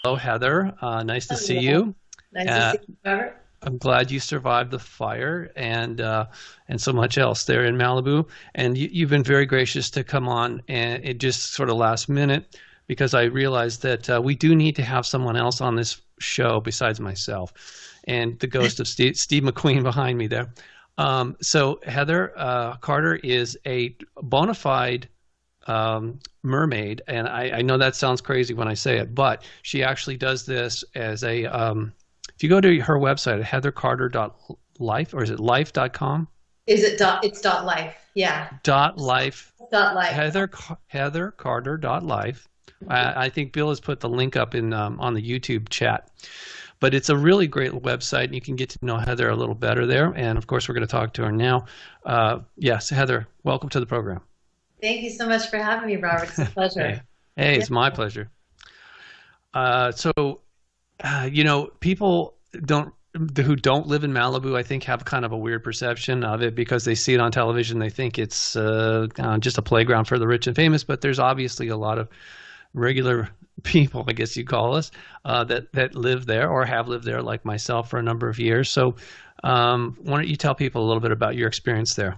Hello, Heather. Nice to see Hello. you. Nice to Uh, see you, Robert. I'm glad you survived the fire and so much else there in Malibu. And you've been very gracious to come on, and it just sort of last minute because I realized that we do need to have someone else on this show besides myself and the ghost of Steve McQueen behind me there. So Heather Carter is a bona fide mermaid, and I know that sounds crazy when I say it, but she actually does this as a if you go to her website at heathercarter.life, or is it life.com? Is it dot? It's dot life. Yeah, Dot life. dot life. Heathercarter.life. I think Bill has put the link up in on the YouTube chat. But it's a really great website, and you can get to know Heather a little better there. And of course, we're going to talk to her now. Yes, Heather, welcome to the program. Thank you so much for having me, Robert. It's a Hey, pleasure. hey, Yeah. it's my pleasure. People don't who don't live in Malibu, I think, have kind of a weird perception of it because they see it on television. They think it's just a playground for the rich and famous. But there's obviously a lot of regular people, I guess you call us, that live there or have lived there, like myself, for a number of years. So, why don't you tell people a little bit about your experience there?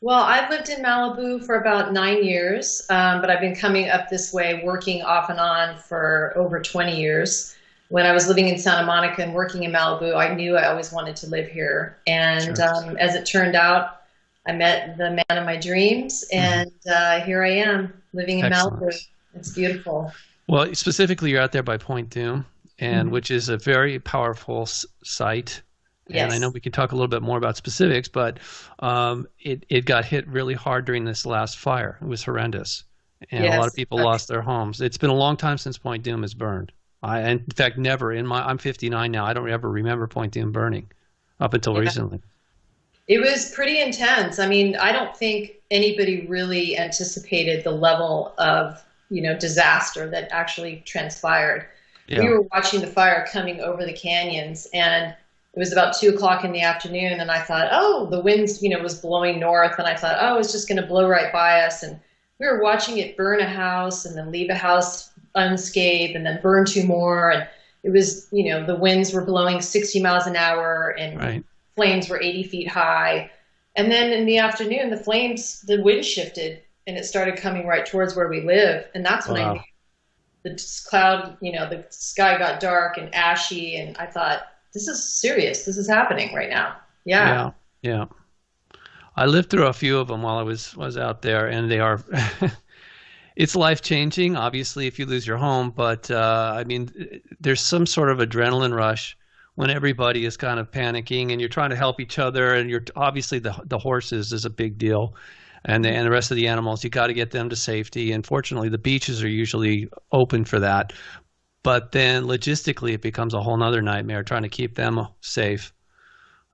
Well, I've lived in Malibu for about 9 years, but I've been coming up this way, working off and on for over 20 years. When I was living in Santa Monica and working in Malibu, I knew I always wanted to live here. And Sure. as it turned out, I met the man of my dreams, Hmm. and here I am living in Malibu. Excellent. It's beautiful. Well, specifically, you're out there by Point Doom, and Mhm. which is a very powerful site. And I know Yes. we can talk a little bit more about specifics, but it got hit really hard during this last fire. It was horrendous, and a lot of Yes. people lost their homes. It's been a long time since Point Doom has burned. In fact, never in my I'm 59 now. I don't ever remember Point Doom burning up until Yeah. recently. It was pretty intense. I mean, I don't think anybody really anticipated the level of, disaster that actually transpired. We Yeah. were watching the fire coming over the canyons, and it was about 2 o'clock in the afternoon, and I thought, oh, the winds, was blowing north, and I thought, oh, it's just going to blow right by us. And we were watching it burn a house and then leave a house unscathed and then burn two more. And it was, the winds were blowing 60 miles an hour and Right. flames were 80 feet high. And then in the afternoon, the wind shifted and it started coming right towards where we live. And that's when I knew Wow. the sky got dark and ashy. And I thought, this is serious. This is happening right now. Yeah. Yeah. Yeah. I lived through a few of them while I was out there, and they are it's life changing, obviously, if you lose your home. But I mean, there's some sort of adrenaline rush when everybody is kind of panicking, and you're trying to help each other, and you're obviously the horses is a big deal, and the rest of the animals, you got to get them to safety. And fortunately, the beaches are usually open for that. But then logistically, it becomes a whole nother nightmare trying to keep them safe.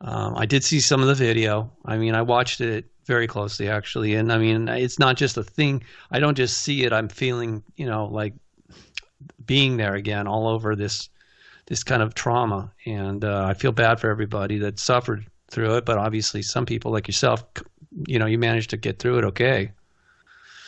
I did see some of the video. I mean, I watched it very closely, actually. And I mean, it's not just a thing. I don't just see it. I'm feeling, like being there again, all over this kind of trauma. And I feel bad for everybody that suffered through it. But obviously, some people like yourself, you managed to get through it okay.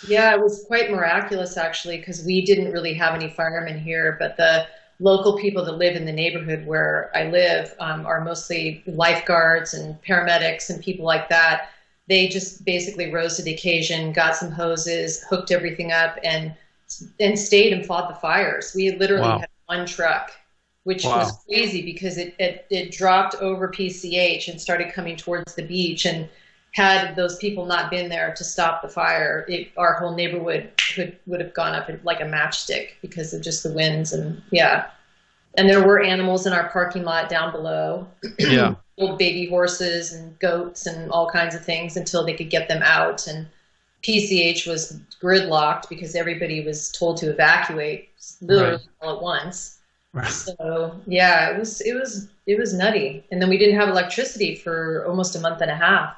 Yeah, it was quite miraculous actually, because we didn't really have any firemen here, but the local people that live in the neighborhood where I live are mostly lifeguards and paramedics and people like that. They just basically rose to the occasion, got some hoses, hooked everything up, and stayed and fought the fires. We literally Wow. had one truck, which was Wow. crazy because it dropped over PCH and started coming towards the beach. And had those people not been there to stop the fire, our whole neighborhood would have gone up like a matchstick because of just the winds. And yeah. And there were animals in our parking lot down below, Yeah. old baby horses and goats and all kinds of things until they could get them out. And PCH was gridlocked because everybody was told to evacuate Right. literally all at once. Right. So yeah, it was nutty. And then we didn't have electricity for almost a month and a half.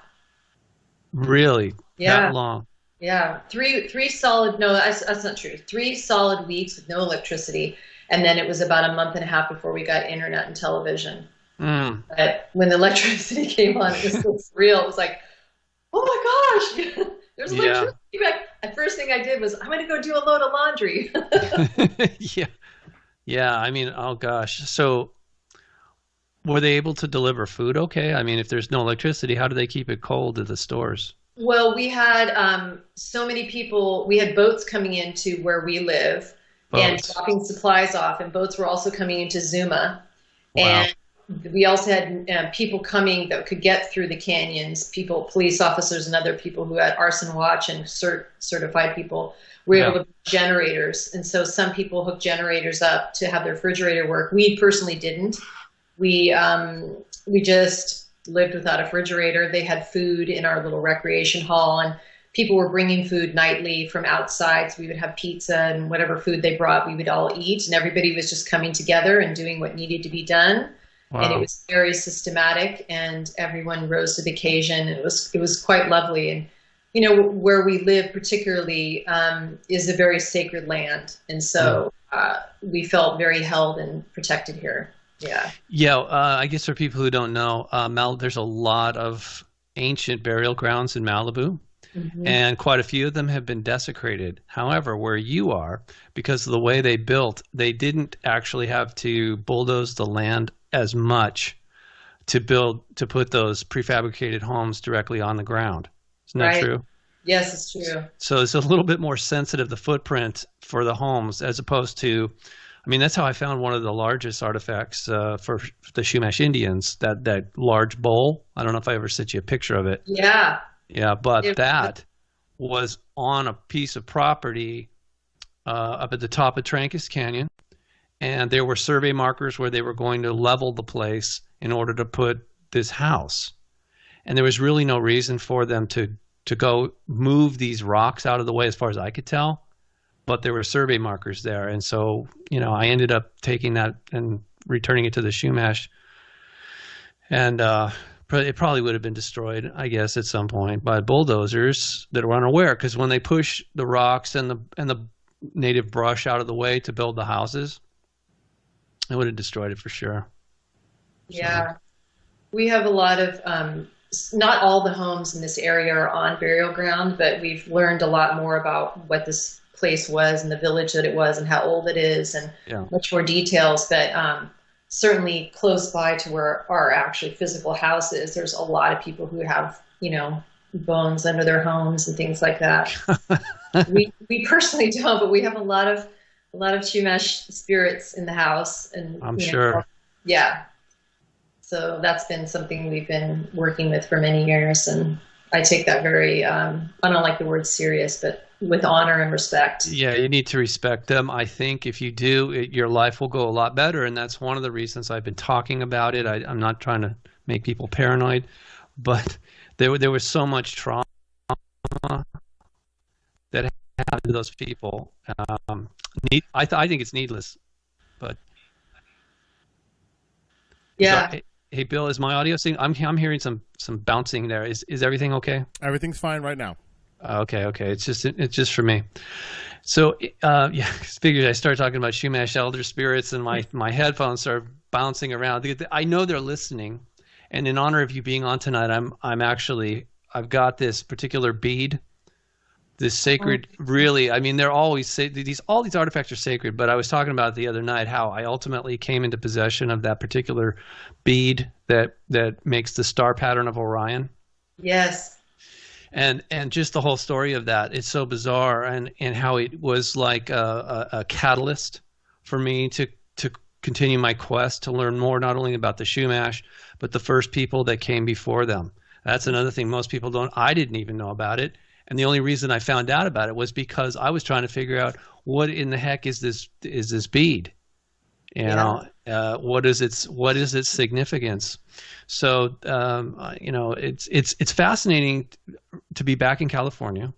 Really, that Yeah, long. yeah. Three solid, no, that's not true. 3 solid weeks with no electricity. And then it was about a month and a half before we got internet and television. Mm. But when the electricity came on, it was so surreal. It was like, oh my gosh, there's Yeah. electricity back. The first thing I did was, I'm going to go do a load of laundry. Yeah. Yeah, I mean, oh gosh. So were they able to deliver food okay? I mean, if there's no electricity, how do they keep it cold at the stores? Well, we had so many people. We had boats coming into where we live and Boats. dropping supplies off, and boats were also coming into Zuma. Wow. And we also had people coming that could get through the canyons. People, police officers, and other people who had arson watch and certified people were able Yeah. to put generators. And so some people hooked generators up to have their refrigerator work. We personally didn't. We just lived without a refrigerator. They had food in our little recreation hall, and people were bringing food nightly from outside. So we would have pizza and whatever food they brought, we would all eat, and everybody was just coming together and doing what needed to be done. And it Wow. was very systematic, and everyone rose to the occasion. It was quite lovely, and where we live particularly is a very sacred land, and Yeah. so we felt very held and protected here. Yeah. Yeah, I guess for people who don't know, there's a lot of ancient burial grounds in Malibu, Hmm. and quite a few of them have been desecrated. However, where you are, because of the way they built, they didn't actually have to bulldoze the land as much to put those prefabricated homes directly on the ground. Isn't that Right. true? Yes, it's true. So it's a little bit more sensitive, the footprint for the homes, as opposed to, I mean, that's how I found one of the largest artifacts for the Chumash Indians, that large bowl. I don't know if I ever sent you a picture of it. Yeah. Yeah, but It- that was on a piece of property up at the top of Trancas Canyon, and there were survey markers where they were going to level the place in order to put this house. And there was really no reason for them to go move these rocks out of the way, as far as I could tell. But there were survey markers there, and so I ended up taking that and returning it to the Chumash, and it probably would have been destroyed, I guess, at some point by bulldozers that were unaware, because when they push the rocks and the native brush out of the way to build the houses, it would have destroyed it for sure. So Yeah. We have a lot of, not all the homes in this area are on burial ground, but we've learned a lot more about what this place was and the village that it was and how old it is and yeah, much more details. But certainly close by to where our actually physical house is, there's a lot of people who have, bones under their homes and things like that. We personally don't, but we have a lot of Chumash spirits in the house, and I'm sure. yeah. So that's been something we've been working with for many years, and I take that very, I don't like the word serious, but with honor and respect. Yeah, you need to respect them. I think if you do, your life will go a lot better, and that's one of the reasons I've been talking about it. I'm not trying to make people paranoid, but there was so much trauma that happened to those people. I think it's needless, but Yeah. hey, Bill, is my audio sync? I'm hearing some bouncing there. Is everything okay? Everything's fine right now. Okay. It's just for me. So yeah, figures I start talking about Chumash elder spirits, and my headphones start bouncing around. I know they're listening, and in honor of you being on tonight, I've got this particular bead, this sacred. Really, I mean, they're always all these artifacts are sacred. But I was talking about it the other night how I ultimately came into possession of that particular bead that makes the star pattern of Orion. Yes. And just the whole story of that, it's so bizarre, and how it was like a catalyst for me to continue my quest to learn more, not only about the Chumash, but the first people that came before them. That's another thing most people don't. I didn't even know about it, and the only reason I found out about it was because I was trying to figure out what in the heck is this bead. What is its significance? So it's fascinating to be back in California.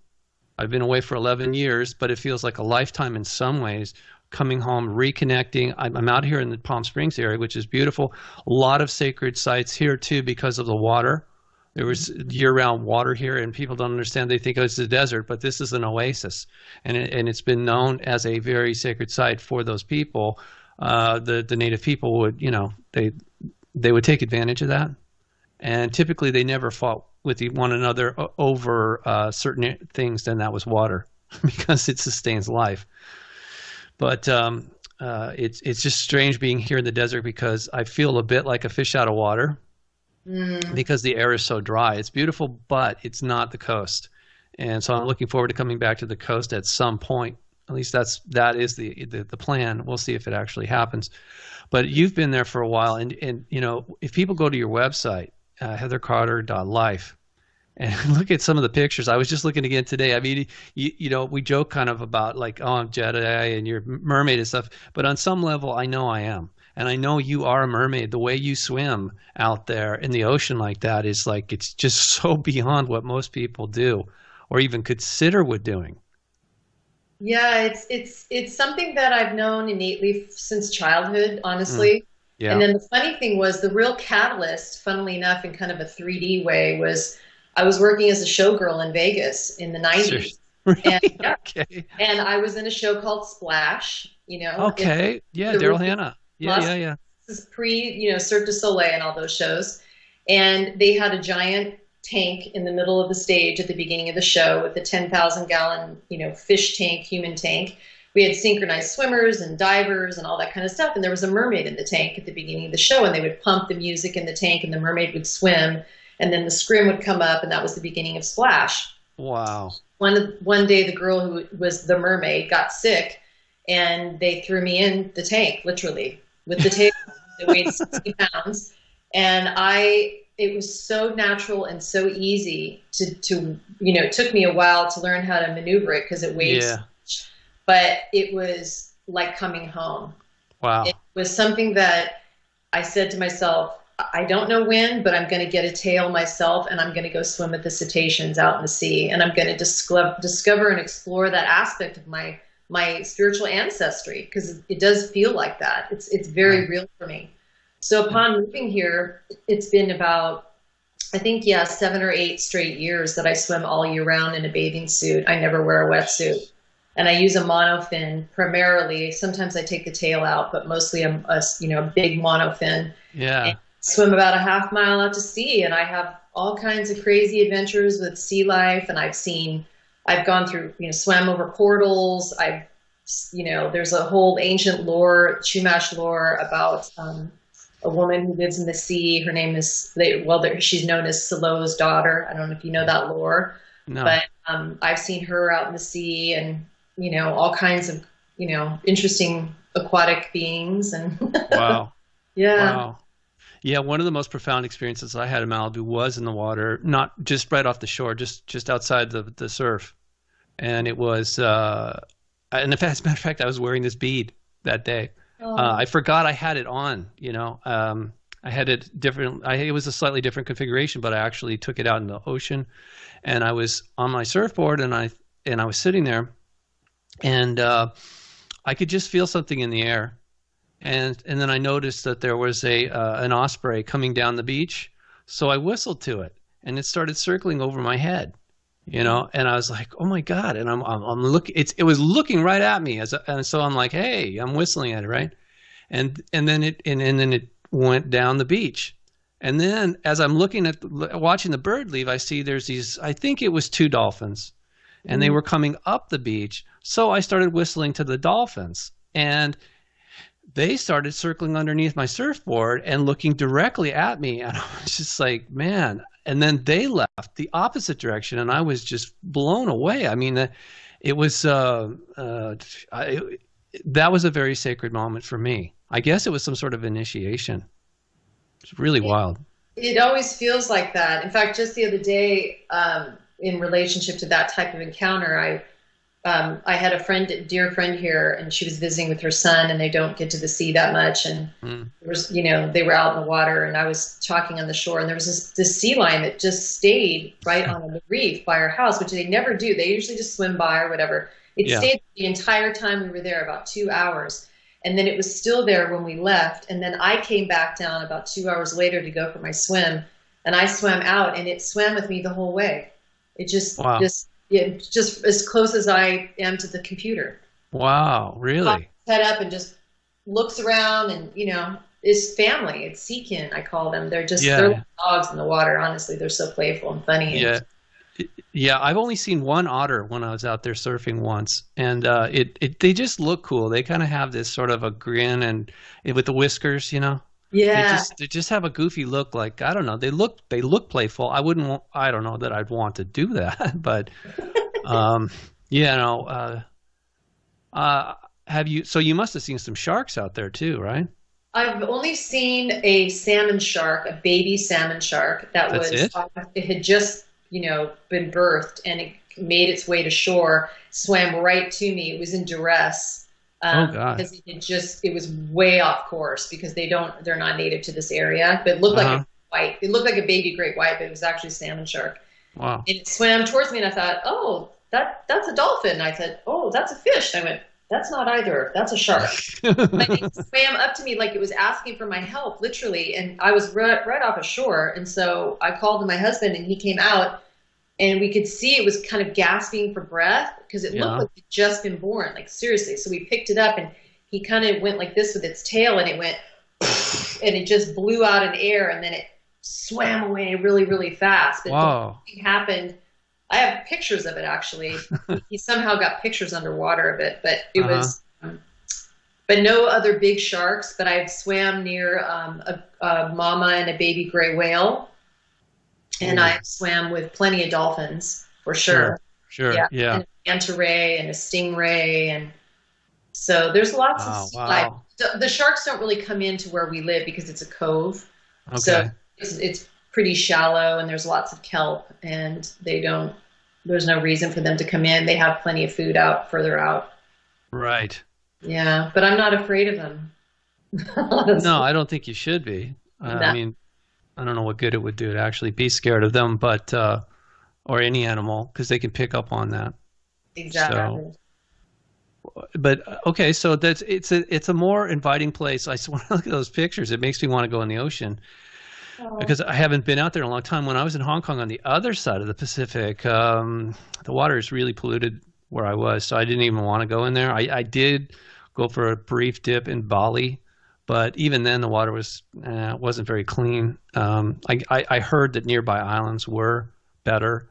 I've been away for 11 years, but it feels like a lifetime in some ways. Coming home, reconnecting. I'm out here in the Palm Springs area, which is beautiful. A lot of sacred sites here too because of the water. There was year-round water here, and people don't understand. They think it's a desert, but this is an oasis, and it's been known as a very sacred site for those people. The native people would, they would take advantage of that, and typically they never fought with one another over certain things. Then that was water, because it sustains life. But it's just strange being here in the desert because I feel a bit like a fish out of water because the air is so dry. It's beautiful, but it's not the coast. And so I'm looking forward to coming back to the coast at some point. At least that is the plan. We'll see if it actually happens. But you've been there for a while, and you know, if people go to your website, heathercarter.life, and look at some of the pictures. I was just looking again today. I mean, you know, we joke kind of about like, oh, I'm Jedi and you're mermaid and stuff. But on some level, I know I am. And I know you are a mermaid. The way you swim out there in the ocean like that is like, it's just so beyond what most people do or even consider what doing. Yeah, it's something that I've known innately since childhood, honestly. Yeah. And then the funny thing was the real catalyst, funnily enough, in kind of a 3D way, was I was working as a showgirl in Vegas in the 90s. Really? And, yeah, Okay. and I was in a show called Splash, you know. Okay. Yeah, Daryl Hannah. Yeah. This is pre, you know, Cirque du Soleil and all those shows. And they had a giant tank in the middle of the stage at the beginning of the show with a 10,000 gallon, you know, fish tank, human tank. We had synchronized swimmers and divers and all that kind of stuff. And there was a mermaid in the tank at the beginning of the show, and they would pump the music in the tank and the mermaid would swim, and then the scrim would come up, and that was the beginning of Splash. Wow. One day the girl who was the mermaid got sick, and they threw me in the tank, literally, with the tail that weighed 60 pounds. And it was so natural and so easy to you know, it took me a while to learn how to maneuver it because it weighed so much, but it was like coming home. Wow. It was something that I said to myself, I don't know when, but I'm going to get a tail myself, and I'm going to go swim with the cetaceans out in the sea, and I'm going to discover and explore that aspect of my spiritual ancestry, because it does feel like that. It's very real for me. So upon moving here, it's been about, I think, 7 or 8 straight years that I swim all year round in a bathing suit. I never wear a wetsuit. And I use a monofin primarily. Sometimes I take the tail out, but mostly a big monofin. Yeah. And swim about a half mile out to sea. And I have all kinds of crazy adventures with sea life. And I've gone through, you know, swam over portals. There's a whole ancient lore, Chumash lore about a woman who lives in the sea. Her name is, she's known as Silo's daughter. I don't know if you know that lore. No. But I've seen her out in the sea, and, you know, all kinds of, you know, interesting aquatic beings. And Wow. Yeah. Wow. Yeah, one of the most profound experiences I had in Malibu was in the water, not just right off the shore, just outside the surf. And it was, and as a matter of fact, I was wearing this bead that day. I forgot I had it on, you know. I had it different. It was a slightly different configuration, but I actually took it out in the ocean, and I was on my surfboard, and I was sitting there, and I could just feel something in the air, and then I noticed that there was an osprey coming down the beach, so I whistled to it, and it started circling over my head, you know, and I was like, oh my God, and I'm looking, it was looking right at me, and so I'm like, hey, I'm whistling at it, right, and then it went down the beach. And then as I'm watching the bird leave, I see there's these, I think it was 2 dolphins, and they were coming up the beach. So I started whistling to the dolphins, and they started circling underneath my surfboard and looking directly at me. And I was just like, man. And then they left the opposite direction, and I was just blown away. I mean, it was, that was a very sacred moment for me. I guess it was some sort of initiation. It's really wild. It always feels like that. In fact, just the other day, in relationship to that type of encounter, I had a dear friend here, and she was visiting with her son, and they don't get to the sea that much. And there was, you know, they were out in the water, and I was talking on the shore, and there was this sea lion that just stayed right on the reef by our house, which they never do. They usually just swim by or whatever. It stayed the entire time we were there, about 2 hours. And then it was still there when we left. And then I came back down about 2 hours later to go for my swim. And I swam out, and it swam with me the whole way. It just as close as I am to the computer. Wow, really? Head up and just looks around, and, you know, it's family. It's seakin, I call them. They're like dogs in the water. Honestly, they're so playful and funny. Yeah. Yeah, I've only seen one otter when I was out there surfing once, and they just look cool. They kind of have this sort of a grin and with the whiskers, you know. Yeah. They just have a goofy look. Like I don't know, they look playful. I don't know that I'd want to do that, but um, yeah, no. Have you? So you must have seen some sharks out there too, right? I've only seen a salmon shark, a baby salmon shark that That's was, it? it had just, been birthed and it made its way to shore, swam right to me. It was in duress. Oh God. Because it was way off course because they're not native to this area, but it looked like Uh-huh. it looked like a baby great white, but it was actually a salmon shark. Wow. And it swam towards me and I thought, oh, that's a dolphin. And I said, oh, that's a fish. And I went, that's not either. That's a shark. Like it swam up to me like it was asking for my help, literally. And I was right off ashore. And so I called to my husband and he came out and we could see it was kind of gasping for breath because it looked Yeah. like it had just been born, like seriously. So we picked it up and he kind of went like this with its tail and it went and it just blew out in air and then it swam away really, really fast. But Wow. the thing happened. I have pictures of it actually. He somehow got pictures underwater of it, but it was, but no other big sharks. But I've swam near a mama and a baby gray whale, and Ooh. I swam with plenty of dolphins for sure. Sure. Yeah, Yeah. and a manta ray and a stingray, and so there's lots of Wow. sea life. Wow. The sharks don't really come into where we live because it's a cove, Okay. so it's pretty shallow and there's lots of kelp and there's no reason for them to come in. They have plenty of food out further out. Right. Yeah, but I'm not afraid of them. No, I don't think you should be. I mean, I don't know what good it would do to actually be scared of them, but or any animal because they can pick up on that. Exactly. So, but okay, so it's a more inviting place. I just want to look at those pictures. It makes me want to go in the ocean because I haven't been out there in a long time. When I was in Hong Kong on the other side of the Pacific, the water is really polluted where I was, so I didn't even want to go in there. I did go for a brief dip in Bali, but even then the water wasn't very clean. I heard that nearby islands were better,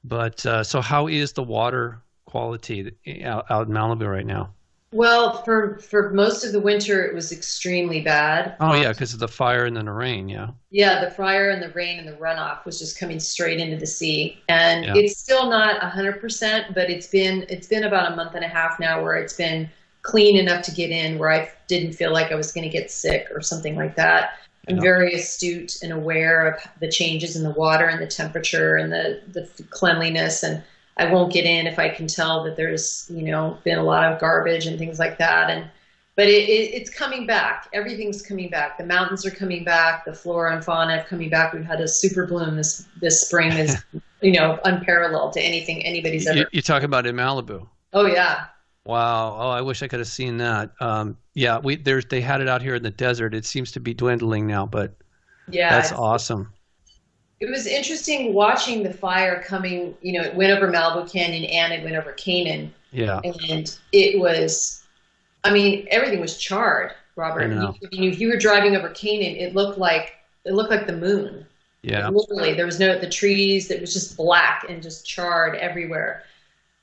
but so how is the water quality out in Malibu right now? Well, for most of the winter, it was extremely bad. Oh yeah, because of the fire and then the rain. Yeah. Yeah, the fire and the rain and the runoff was just coming straight into the sea, and Yeah. it's still not 100%, but it's been about a month and a half now where it's been clean enough to get in, where I didn't feel like I was going to get sick or something like that. I'm Yeah. very astute and aware of the changes in the water and the temperature and the cleanliness, and I won't get in if I can tell that there's, been a lot of garbage and things like that. But it's coming back. Everything's coming back. The mountains are coming back. The flora and fauna are coming back. We've had a super bloom this spring is, unparalleled to anything anybody's ever. You're talking about in Malibu. Oh yeah. Wow. Oh, I wish I could have seen that. Yeah, they had it out here in the desert. It seems to be dwindling now, but Yeah. that's awesome. It was interesting watching the fire coming, it went over Malibu Canyon and it went over Canaan. Yeah. And it was, everything was charred, Robert. I know. If you were driving over Canaan, it looked like the moon. Yeah. Literally, there was the trees, that was just black and just charred everywhere.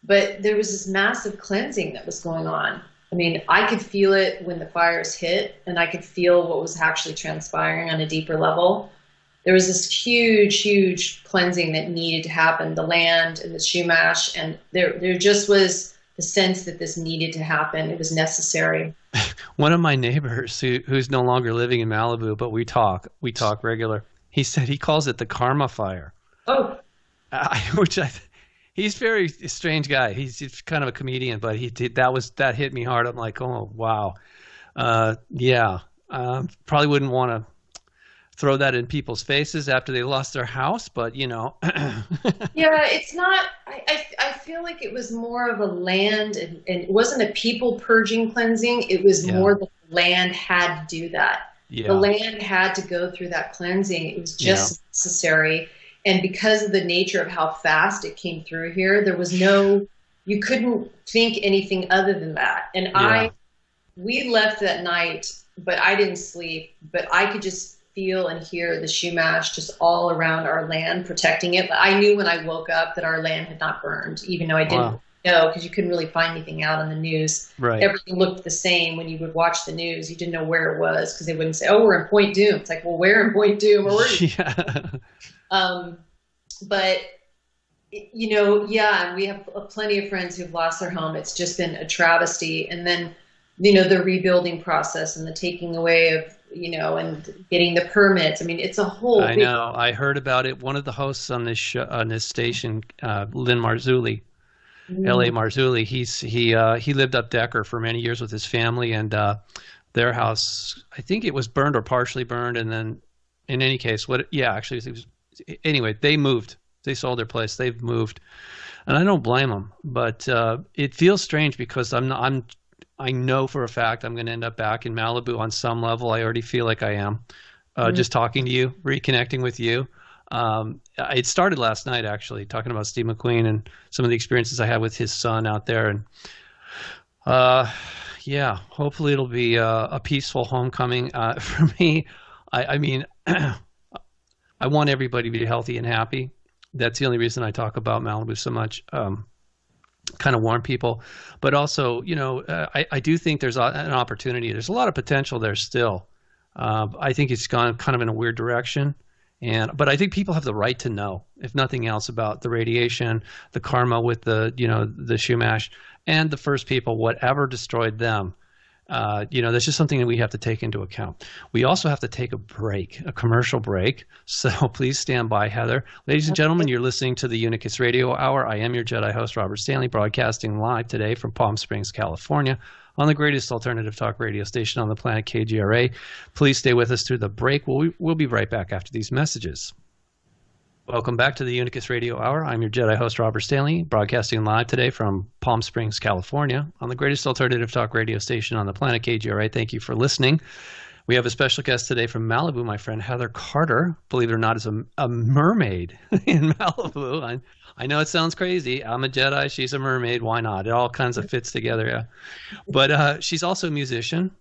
But there was this massive cleansing that was going on. I could feel it when the fires hit, and I could feel what was actually transpiring on a deeper level. There was this huge, huge cleansing that needed to happen, the land and the Chumash, and there just was the sense that this needed to happen. It was necessary. One of my neighbors who's no longer living in Malibu, but we talk regular. He said he calls it the karma fire. Oh, He's a very strange guy. He's kind of a comedian, but that hit me hard. I'm like, oh wow, yeah. Probably wouldn't want to throw that in people's faces after they lost their house, but yeah, it's not. I feel like it was more of a land, and it wasn't a people purging cleansing. It was more the land had to do that. Yeah. The land had to go through that cleansing. It was just necessary. And because of the nature of how fast it came through here, you couldn't think anything other than that. And we left that night, but I didn't sleep, but I could just feel and hear the Shumash just all around our land, protecting it. I knew when I woke up that our land had not burned, even though I didn't know, because you couldn't really find anything out on the news. Right. Everything looked the same when you would watch the news. You didn't know where it was because they wouldn't say, "Oh, we're in Point Doom." It's like, well, where in Point Doom? Or where are you? Yeah. But and we have plenty of friends who've lost their home. It's just been a travesty. And then, the rebuilding process and the taking away of, and getting the permits. I mean, it's a whole. I know. I heard about it. One of the hosts on this show, on this station, Lynn Marzulli, L.A. Marzulli. He lived up Decker for many years with his family, and their house, I think it was burned or partially burned. And then, in any case, anyway, they moved. They sold their place. They've moved, and I don't blame them. But it feels strange because I know for a fact I'm going to end up back in Malibu on some level. I already feel like I am. Just talking to you, reconnecting with you. It started last night, actually, talking about Steve McQueen and some of the experiences I had with his son out there. And hopefully it'll be a peaceful homecoming for me. I mean, I want everybody to be healthy and happy. That's the only reason I talk about Malibu so much. Kind of warn people, but also, I do think there's an opportunity. There's a lot of potential there still. I think it's gone kind of in a weird direction, but I think people have the right to know, if nothing else, about the radiation, the karma with the Shumash, and the first people, whatever destroyed them. That's just something that we have to take into account. We also have to take a commercial break. So please stand by, Heather. Ladies and gentlemen, you're listening to the Unicus Radio Hour. I am your Jedi host, Robert Stanley, broadcasting live today from Palm Springs, California, on the greatest alternative talk radio station on the planet, KGRA. Please stay with us through the break. We'll be right back after these messages. Welcome back to the Unicus Radio Hour. I'm your Jedi host, Robert Stanley, broadcasting live today from Palm Springs, California, on the greatest alternative talk radio station on the planet, KGRA. Thank you for listening. We have a special guest today from Malibu, my friend Heather Carter, believe it or not, is a mermaid in Malibu. I know it sounds crazy. I'm a Jedi. She's a mermaid. Why not? It all kinds of fits together, yeah. But she's also a musician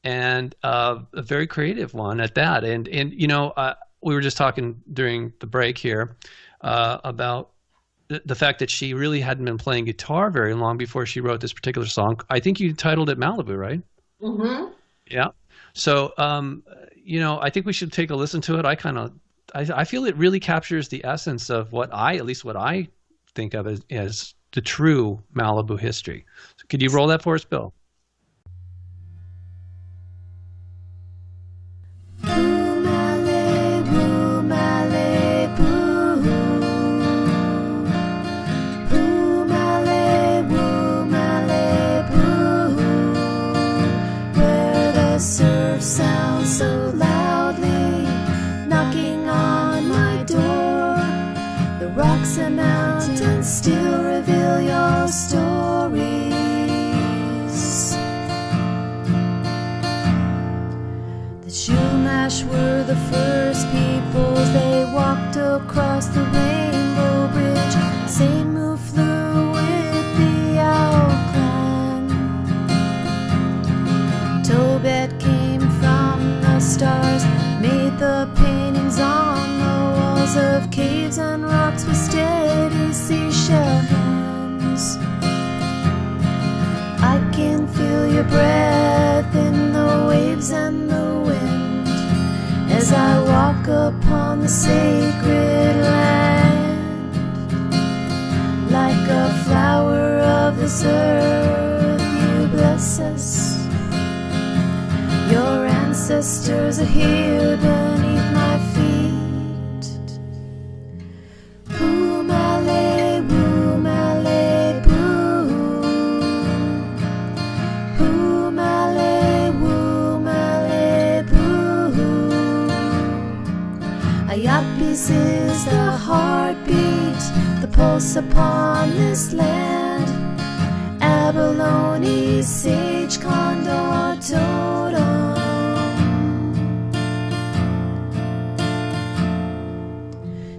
and a very creative one at that. And we were just talking during the break here about the fact that she really hadn't been playing guitar very long before she wrote this particular song. I think you titled it Malibu, right? Mm-hmm. Yeah. So, I think we should take a listen to it. I feel it really captures the essence of what I think of as the true Malibu history. So could you roll that for us, Bill? So loudly knocking on my door, the rocks and mountains still reveal your stories. The Shumash were the first peoples. They walked across the Rainbow Bridge. Same who flew with the Owl Clan. Tobet came from the stars, made the paintings on the walls of caves and rocks with steady seashell hands. I can feel your breath in the waves and the wind as I walk upon the sacred land. Like a flower of this earth, you bless us. Your ancestors are here beneath my feet. Boo Malibu, Malibu. Boo Malibu, Malibu. Ayapis is the heartbeat, the pulse upon this land. Abalone, sage, condor, totem.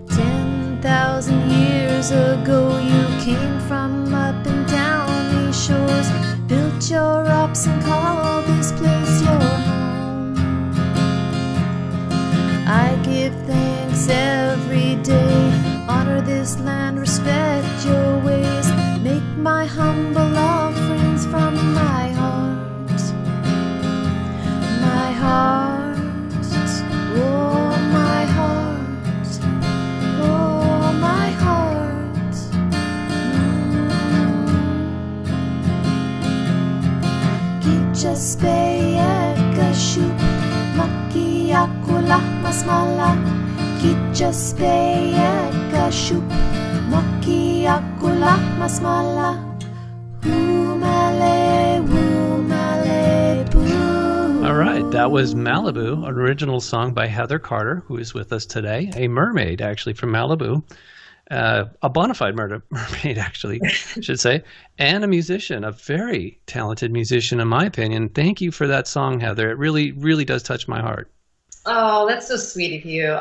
10,000 years ago you came from up and down these shores, built your ops and called this place your home. masmala Kitchaspeya kashup Maki akula masmala Umale boo. All right, that was Malibu, an original song by Heather Carter, who is with us today, a mermaid actually from Malibu. A bona fide mermaid, actually, I should say, and a musician, a very talented musician, in my opinion. Thank you for that song, Heather. It really, really does touch my heart. Oh, that's so sweet of you.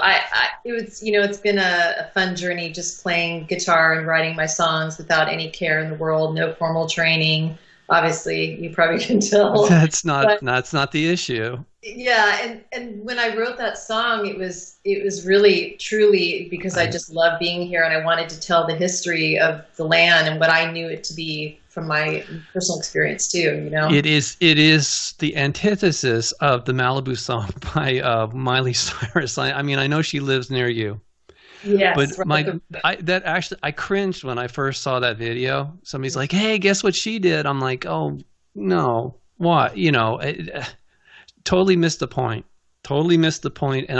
It was, it's been a fun journey just playing guitar and writing my songs without any care in the world, no formal training. Obviously, you probably can tell. That's not the issue. Yeah, and when I wrote that song, it was really truly because I just love being here and I wanted to tell the history of the land and what I knew it to be from my personal experience too. It is the antithesis of the Malibu song by Miley Cyrus. I mean, I know she lives near you. Yes, but I cringed when I first saw that video. Somebody's like, "Hey, guess what she did?" I'm like, "Oh no, what?" Totally missed the point. Totally missed the point. And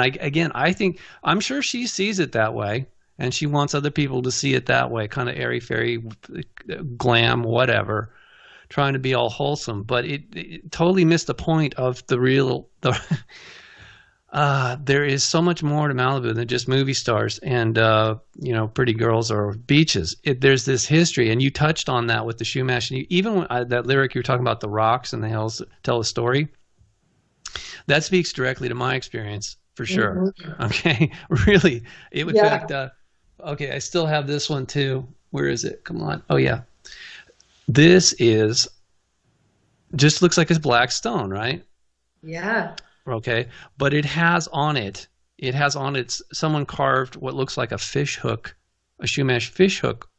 I'm sure she sees it that way, and she wants other people to see it that way, kind of airy fairy, glam, whatever, trying to be all wholesome. But it totally missed the point of the real. There is so much more to Malibu than just movie stars and pretty girls or beaches. There's this history, and you touched on that with the Shumash. And even when that lyric you were talking about, the rocks and the hills tell a story, that speaks directly to my experience for sure. Mm-hmm. Okay, really. In fact, okay, I still have this one too. Where is it? Come on. Oh yeah, this is just looks like it's black stone, right? Yeah. Okay, but it has on it someone carved what looks like a fish hook, a Shumash fish hook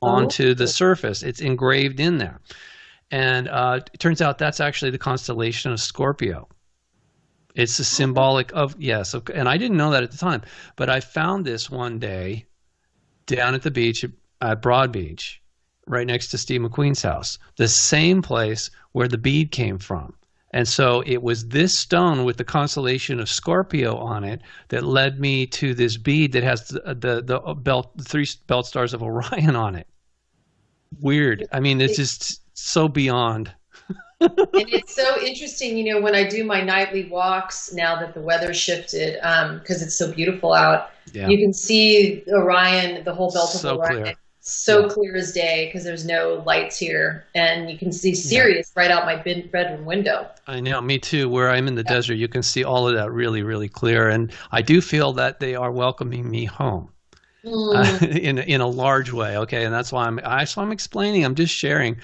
onto the surface. It's engraved in there. And it turns out that's actually the constellation of Scorpio. It's a symbolic of, yes, and I didn't know that at the time, but I found this one day down at the beach at Broad Beach, right next to Steve McQueen's house, the same place where the bead came from. And so it was this stone with the constellation of Scorpio on it that led me to this bead that has the three belt stars of Orion on it. Weird. I mean, it's just so beyond. And it's so interesting, when I do my nightly walks now that the weather shifted, because it's so beautiful out, you can see Orion, the whole belt of Orion. Clear. So clear as day because there's no lights here, and you can see Sirius right out my bedroom window. I know, me too. Where I'm in the desert, you can see all of that really, really clear, and I do feel that they are welcoming me home in a large way. Okay, and that's why I'm explaining. I'm just sharing.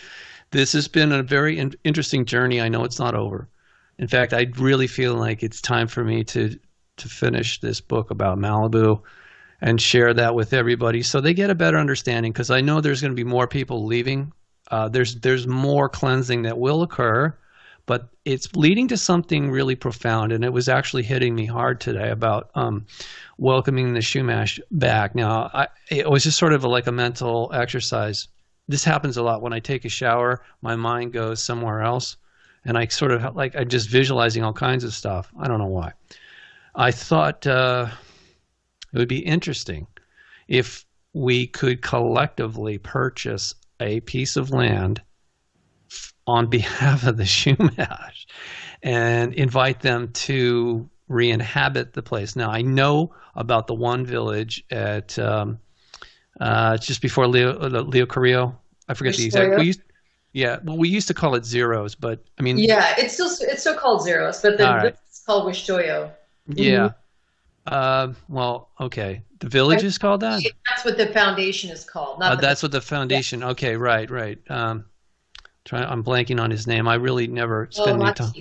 This has been a very interesting journey. I know it's not over. In fact, I really feel like it's time for me to finish this book about Malibu and share that with everybody so they get a better understanding, because I know there's going to be more people leaving. There's more cleansing that will occur, but it's leading to something really profound, and it was actually hitting me hard today about welcoming the Shumash back. Now, it was just sort of like a mental exercise. This happens a lot when I take a shower. My mind goes somewhere else, and I sort of I'm just visualizing all kinds of stuff. I don't know why. I thought it would be interesting if we could collectively purchase a piece of land on behalf of the Shumash and invite them to re-inhabit the place. Now, I know about the one village at just before Leo Carrillo. I forget the exact. We used to call it Zeros, but I mean, it's still called Zeros, but it's called Wishoyo. Yeah. Mm-hmm. Well, okay. The village is called that? That's what the foundation is called. That's what the foundation. Yeah. Okay, right. I'm blanking on his name. I really never spent any time.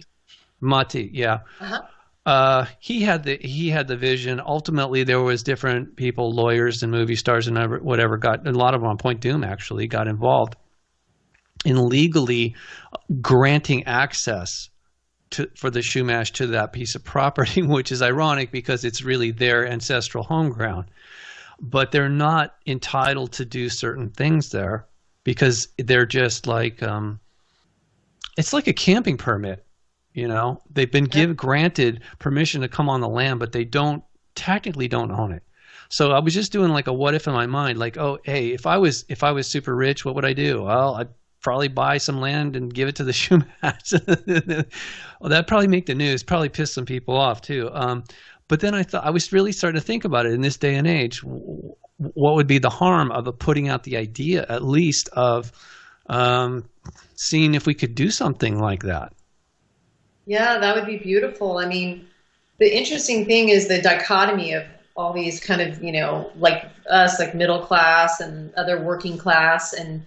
Mati, yeah. Uh-huh. He had the vision. Ultimately, there was different people, lawyers and movie stars and whatever a lot of them on Point Doom actually got involved in legally granting access for the Shumash to that piece of property, which is ironic because it's really their ancestral home ground. But they're not entitled to do certain things there because they're just like it's like a camping permit. They've been granted permission to come on the land, but they don't technically don't own it. So I was just doing like a what if in my mind, like, oh, hey, if I was super rich, what would I do? Well, I'd probably buy some land and give it to the Shumash. Well, that'd probably make the news, probably piss some people off too. But then I was really starting to think about it in this day and age. What would be the harm of putting out the idea, at least, of seeing if we could do something like that? Yeah, that would be beautiful. I mean, the interesting thing is the dichotomy of all these kind of, like us, like middle class and other working class, and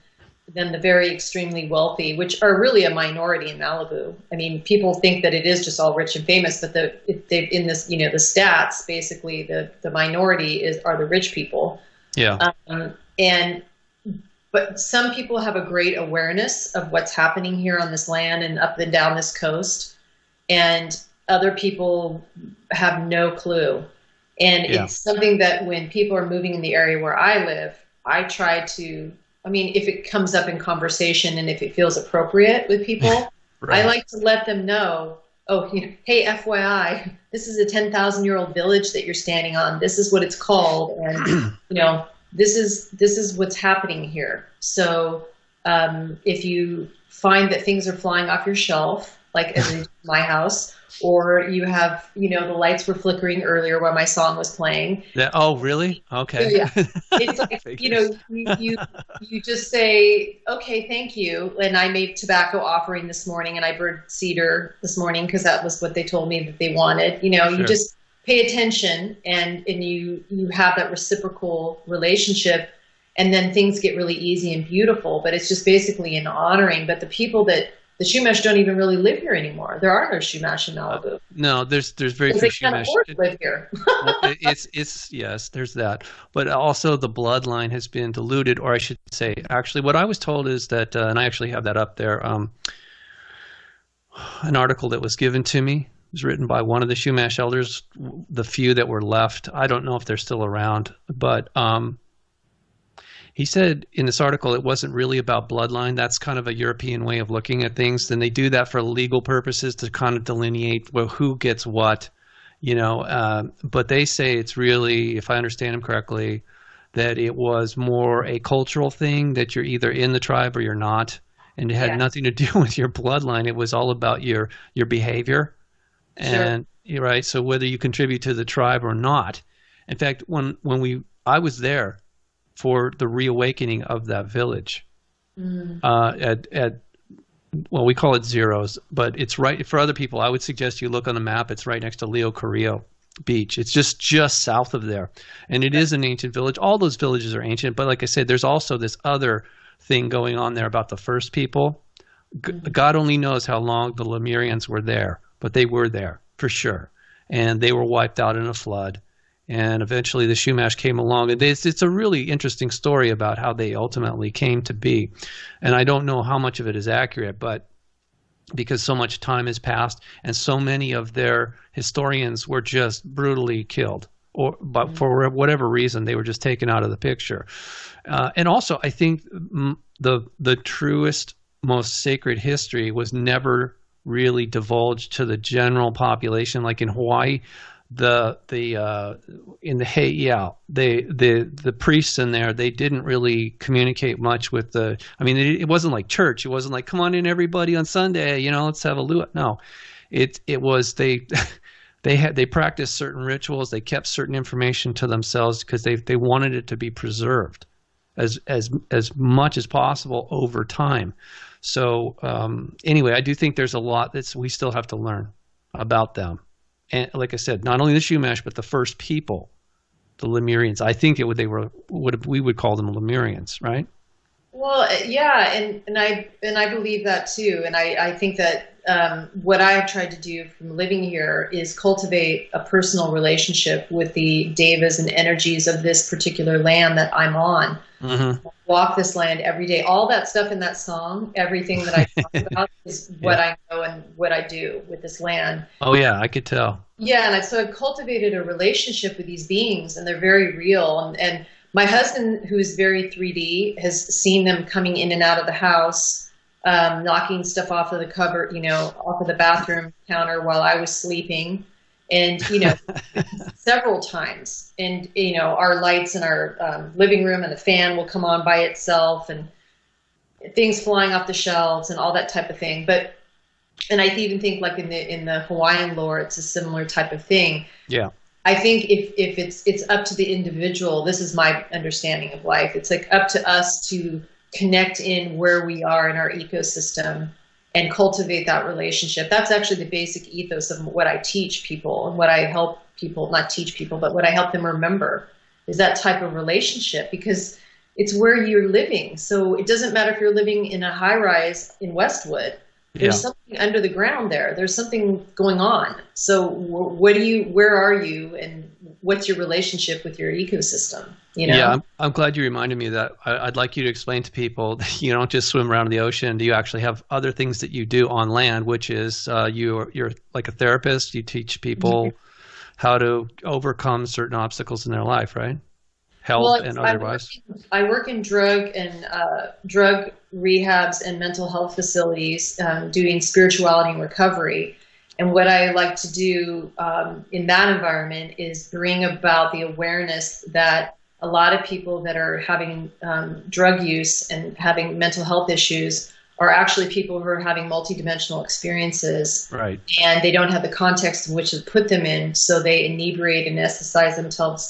then the very extremely wealthy, which are really a minority in Malibu. I mean, people think that it is just all rich and famous, but in this, the stats, basically the minority are the rich people. Yeah. But some people have a great awareness of what's happening here on this land and up and down this coast, and other people have no clue. And it's something that when people are moving in the area where I live, I try to, if it comes up in conversation and if it feels appropriate with people, right. I like to let them know, hey, FYI, this is a 10,000-year-old village that you're standing on. This is what it's called. And, this is what's happening here. So if you find that things are flying off your shelf, like as in my house, or you have, the lights were flickering earlier while my song was playing. Oh, really? Okay. Yeah. It's like, you just say, okay, thank you. And I made tobacco offering this morning, and I burned cedar this morning because that was what they told me that they wanted. Sure. You just pay attention and you have that reciprocal relationship, and then things get really easy and beautiful. But it's just basically an honoring. But the people the Shumash don't even really live here anymore. There are no Shumash in Malibu. No, there's very few they Shumash. Can't afford to live here. It's yes, there's that. But also the bloodline has been diluted, or I should say, actually, what I was told is that, and I actually have that up there, an article that was given to me. It was written by one of the Shumash elders, the few that were left. I don't know if they're still around, but he said in this article it wasn't really about bloodline. That's kind of a European way of looking at things. And they do that for legal purposes to kind of delineate who gets what, But they say it's really, if I understand him correctly, that it was more a cultural thing, that you're either in the tribe or you're not. And it had nothing to do with your bloodline. It was all about your behavior. And you're right. So whether you contribute to the tribe or not. In fact, when I was there for the reawakening of that village, well, we call it Zeros, but it's right for other people. I would suggest you look on the map. It's right next to Leo Carrillo Beach. It's just south of there, and it is an ancient village. All those villages are ancient, but like I said, there's also this other thing going on there about the first people. God only knows how long the Lemurians were there, but they were there for sure, and they were wiped out in a flood. And eventually the Shumash came along. And it's a really interesting story about how they ultimately came to be. And I don't know how much of it is accurate, but because so much time has passed and so many of their historians were just brutally killed, but for whatever reason, they were just taken out of the picture. And also, I think the truest, most sacred history was never really divulged to the general population. Like in Hawaii, the priests in there, they didn't really communicate much with it wasn't like church. It wasn't like, come on in everybody on Sunday, let's have a luau. No, it was they practiced certain rituals. They kept certain information to themselves because they wanted it to be preserved as much as possible over time. So anyway, I do think there's a lot that we still have to learn about them. And like I said, not only the Shumash, but the first people, the Lemurians. I think we would call them Lemurians, right? Well, yeah, and I believe that too. And I think that what I have tried to do from living here is cultivate a personal relationship with the devas and energies of this particular land that I'm on. Mm-hmm. Walk this land every day. All that stuff in that song, everything that I talk about is what I know and what I do with this land. Oh yeah, I could tell. Yeah, and so I've cultivated a relationship with these beings, and they're very real. And my husband, who's very 3D, has seen them coming in and out of the house, knocking stuff off of the cupboard, off of the bathroom counter while I was sleeping. And, several times. And, our lights in our living room and the fan will come on by itself, and things flying off the shelves and all that type of thing. And I even think like in the Hawaiian lore, it's a similar type of thing. Yeah. I think if it's up to the individual, this is my understanding of life. It's like up to us to connect in where we are in our ecosystem and cultivate that relationship. That's actually the basic ethos of what I teach people and what I help people, not teach people, but what I help them remember is that type of relationship, because it's where you're living. So it doesn't matter if you're living in a high rise in Westwood. There's something under the ground there. There's something going on. So where are you, and what's your relationship with your ecosystem? Yeah, I'm glad you reminded me of that. I'd like you to explain to people that you don't just swim around in the ocean. Do you actually have other things that you do on land, which is you're like a therapist. You teach people how to overcome certain obstacles in their life, right? Health and otherwise. I work in drug rehabs and mental health facilities, doing spirituality and recovery. And what I like to do in that environment is bring about the awareness that a lot of people that are having drug use and having mental health issues are actually people who are having multidimensional experiences. Right. And they don't have the context in which to put them in, so they inebriate and anesthetize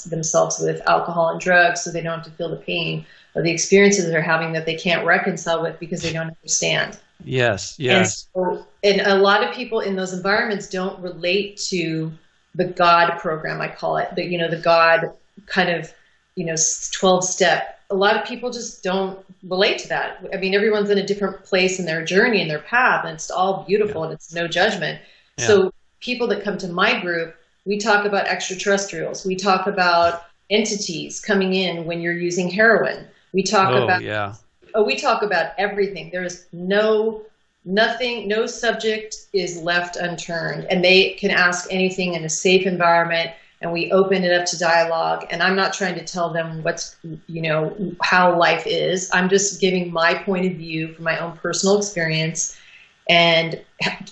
themselves with alcohol and drugs, so they don't have to feel the pain of the experiences they're having that they can't reconcile with because they don't understand. Yes. And a lot of people in those environments don't relate to the God program, I call it, the God kind of 12-step. A lot of people just don't relate to that. I mean, everyone's in a different place in their journey and their path, and it's all beautiful and it's no judgment. Yeah. So people that come to my group, we talk about extraterrestrials. We talk about entities coming in when you're using heroin. We talk we talk about everything. There's no subject is left unturned, and they can ask anything in a safe environment. And we open it up to dialogue. And I'm not trying to tell them how life is. I'm just giving my point of view from my own personal experience and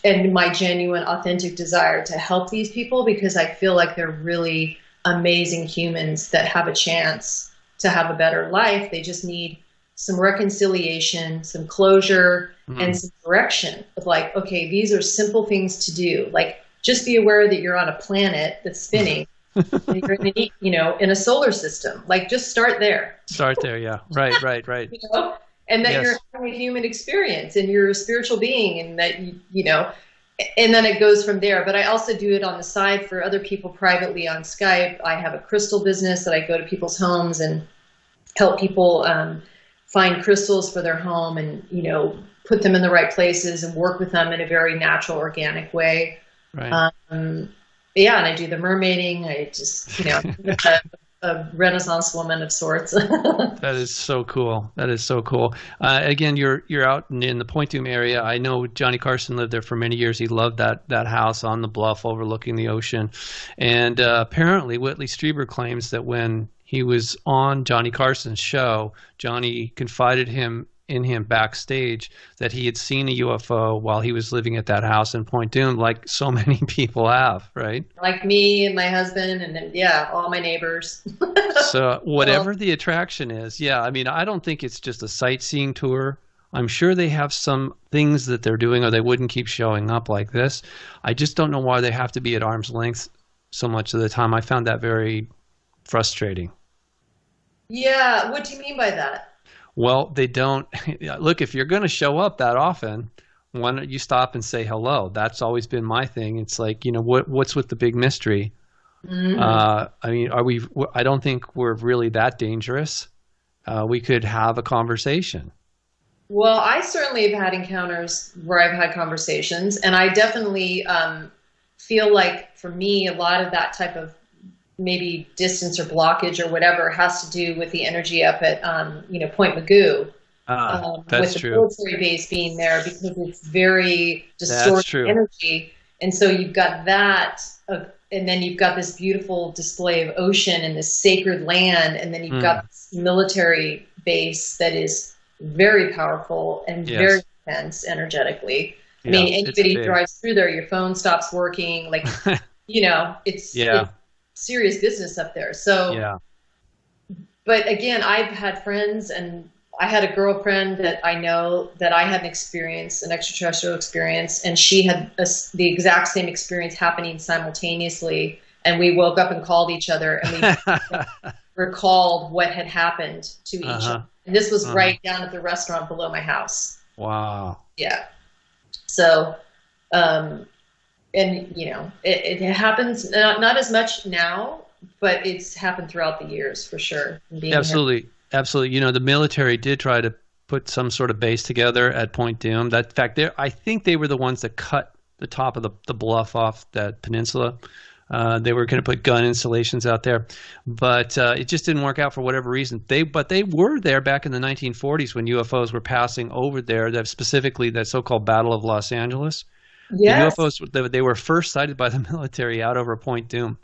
my genuine, authentic desire to help these people, because I feel like they're really amazing humans that have a chance to have a better life. They just need some reconciliation, some closure, and some direction of like, okay, these are simple things to do. Like, just be aware that you're on a planet that's spinning. And you're in a solar system. Like, just start there. Yeah. Right. And that you're having a human experience, and you're a spiritual being, and that and then it goes from there. But I also do it on the side for other people privately on Skype. I have a crystal business that I go to people's homes and help people find crystals for their home, and put them in the right places and work with them in a very natural, organic way. Right. Yeah, and I do the mermaiding. I just, a Renaissance woman of sorts. That is so cool. Again, you're out in the Point Dume area. I know Johnny Carson lived there for many years. He loved that house on the bluff overlooking the ocean. And apparently Whitley Strieber claims that when he was on Johnny Carson's show, Johnny confided in him backstage that he had seen a UFO while he was living at that house in Point Dume, like so many people have, right? Like me and my husband, and then, all my neighbors. So whatever the attraction is, I mean, I don't think it's just a sightseeing tour. I'm sure they have some things that they're doing, or they wouldn't keep showing up like this. I just don't know why they have to be at arm's length so much of the time. I found that very frustrating. Yeah, what do you mean by that? Well, they don't look, if you're going to show up that often, why don't you stop and say hello? That's always been my thing. It's like, what's with the big mystery? Mm-hmm. I mean, I don't think we're really that dangerous. We could have a conversation. Well, I certainly have had encounters where I've had conversations, and I definitely feel like for me, a lot of that type of maybe distance or blockage or whatever has to do with the energy up at Point Magoo. That's with true. The military base being there, because it's very distorted energy. And so you've got that, and then you've got this beautiful display of ocean and this sacred land, and then you've got this military base that is very powerful and very intense energetically. I mean, anybody who drives through there, your phone stops working. Like, it's Yeah. serious business up there. So, Yeah. but again, I've had friends, and I had a girlfriend that I know that I had an extraterrestrial experience, and she had the exact same experience happening simultaneously. And we woke up and called each other, and we recalled what had happened to each other. And this was right down at the restaurant below my house. Wow. Yeah. So, and it happens not as much now, but it's happened throughout the years for sure. Absolutely. Here. Absolutely. The military did try to put some sort of base together at Point Doom. In fact, I think they were the ones that cut the top of the bluff off that peninsula. They were going to put gun installations out there, but it just didn't work out for whatever reason. But they were there back in the 1940s when UFOs were passing over there. That specifically that so-called Battle of Los Angeles. Yes. The UFOs they were first sighted by the military out over Point Doom,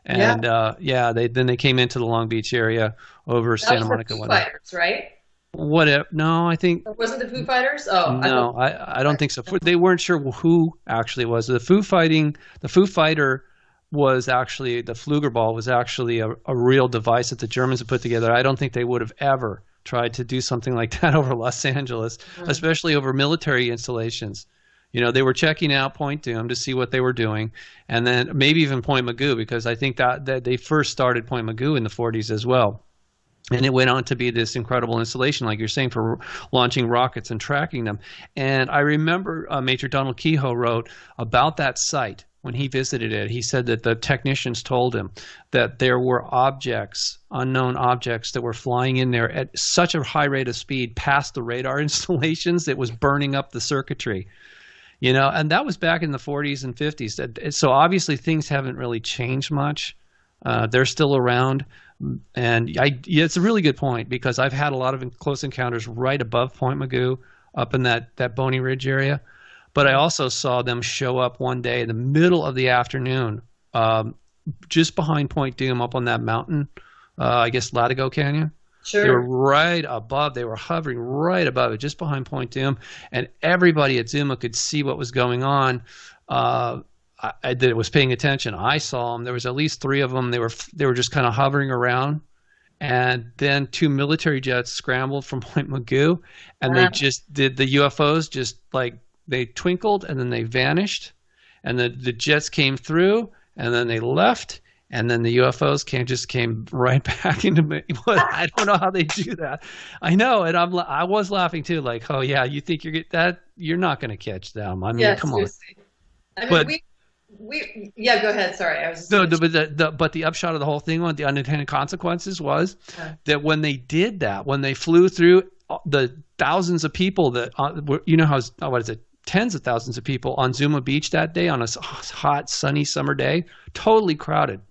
and they came into the Long Beach area over Santa Monica. Foo Fighters, right? Whatever. No, I think. Or was it the Foo Fighters? Oh, no, I don't think so. They weren't sure who actually it was. The Foo Fighter was actually, the Flugelball was actually a real device that the Germans had put together. I don't think they would have ever tried to do something like that over Los Angeles, especially over military installations. They were checking out Point Doom to see what they were doing, and then maybe even Point Magoo, because I think that they first started Point Magoo in the 40s as well. And it went on to be this incredible installation, like you're saying, for launching rockets and tracking them. And I remember Major Donald Kehoe wrote about that site when he visited it. He said that the technicians told him that there were unknown objects that were flying in there at such a high rate of speed past the radar installations that was burning up the circuitry. And that was back in the 40s and 50s. So obviously things haven't really changed much. They're still around. And it's a really good point, because I've had a lot of close encounters right above Point Magoo, up in that Boney Ridge area. But I also saw them show up one day in the middle of the afternoon, just behind Point Doom, up on that mountain, I guess Latigo Canyon. Sure. They were right above. They were hovering right above it, just behind Point Doom, and everybody at Zuma could see what was going on. That was paying attention. I saw them. There was at least 3 of them. They were just kind of hovering around, and then 2 military jets scrambled from Point Magoo, and they just did the UFOs. Just like they twinkled and then they vanished, and the jets came through and then they left. And then the UFOs came right back into me. I don't know how they do that. I know, and I was laughing too. Like, oh yeah, you think you're not going to catch them? I mean, come seriously. on. I mean, we go ahead. Sorry, I was. But the upshot of the whole thing, the unintended consequences, was that when they did that, when they flew through the thousands of people that what is it? Tens of thousands of people on Zuma Beach that day on a hot, sunny summer day, totally crowded.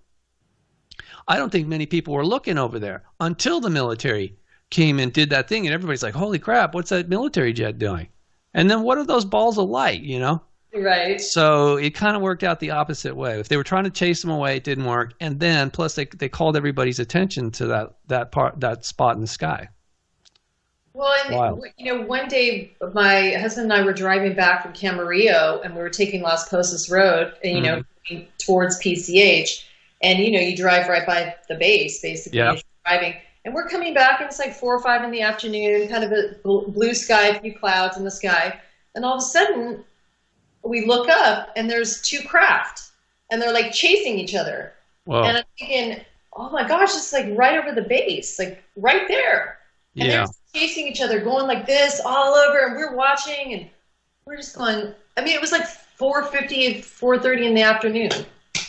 I don't think many people were looking over there until the military came and did that thing, and everybody's like, holy crap, what's that military jet doing? And then what are those balls of light, Right. So it kind of worked out the opposite way. If they were trying to chase them away, it didn't work. And then plus they called everybody's attention to that spot in the sky. Well, and, one day my husband and I were driving back from Camarillo, and we were taking Las Posas Road, and, going towards PCH. And, you drive right by the base, basically, as you're driving. And we're coming back, and it's like 4 or 5 in the afternoon, kind of a blue sky, a few clouds in the sky. And all of a sudden, we look up, and there's 2 craft. And they're, like, chasing each other. Whoa. And I'm thinking, oh, my gosh, it's, like, right over the base, like, right there. And they're chasing each other, going like this all over. And we're watching, and we're just going. I mean, it was like 4:50, 4:30 in the afternoon.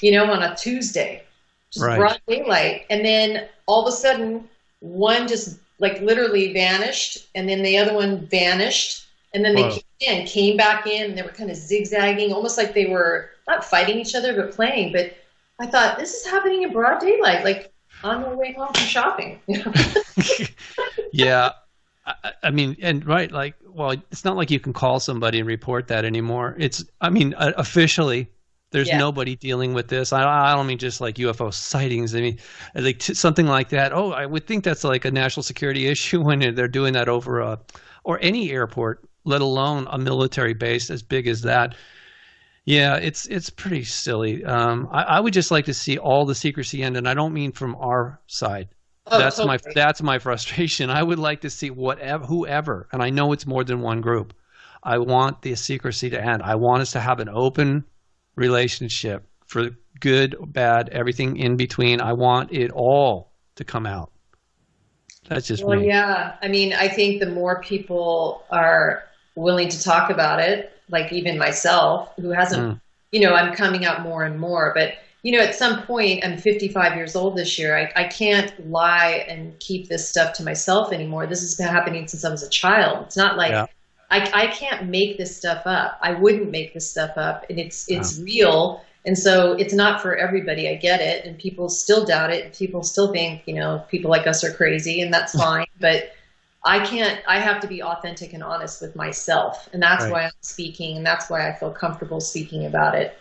On a Tuesday, just broad daylight. And then all of a sudden, one just like literally vanished, and then the other one vanished. And then they came back in, and they were kind of zigzagging, almost like they were not fighting each other, but playing. But I thought, this is happening in broad daylight, like on their way home from shopping. Yeah. I mean, and like, well, it's not like you can call somebody and report that anymore. Officially, there's nobody dealing with this. I don't mean just like UFO sightings. I mean, like something like that. Oh, I would think that's like a national security issue when they're doing that over or any airport, let alone a military base as big as that. Yeah, it's pretty silly. I would just like to see all the secrecy end, and I don't mean from our side. Oh, totally. That's my frustration. I would like to see whoever, and I know it's more than one group. I want the secrecy to end. I want us to have an open relationship for good, bad, everything in between. I want it all to come out. That's just Well, me. yeah. I mean, I think the more people are willing to talk about it, like even myself, who hasn't, I'm coming out more and more. But, at some point, I'm 55 years old this year. I can't lie and keep this stuff to myself anymore. This has been happening since I was a child. It's not like I can't make this stuff up. I wouldn't make this stuff up. And it's real. And so it's not for everybody. I get it. And people still doubt it. And people still think, people like us are crazy, and that's fine. But I have to be authentic and honest with myself. And that's why I'm speaking. And that's why I feel comfortable speaking about it.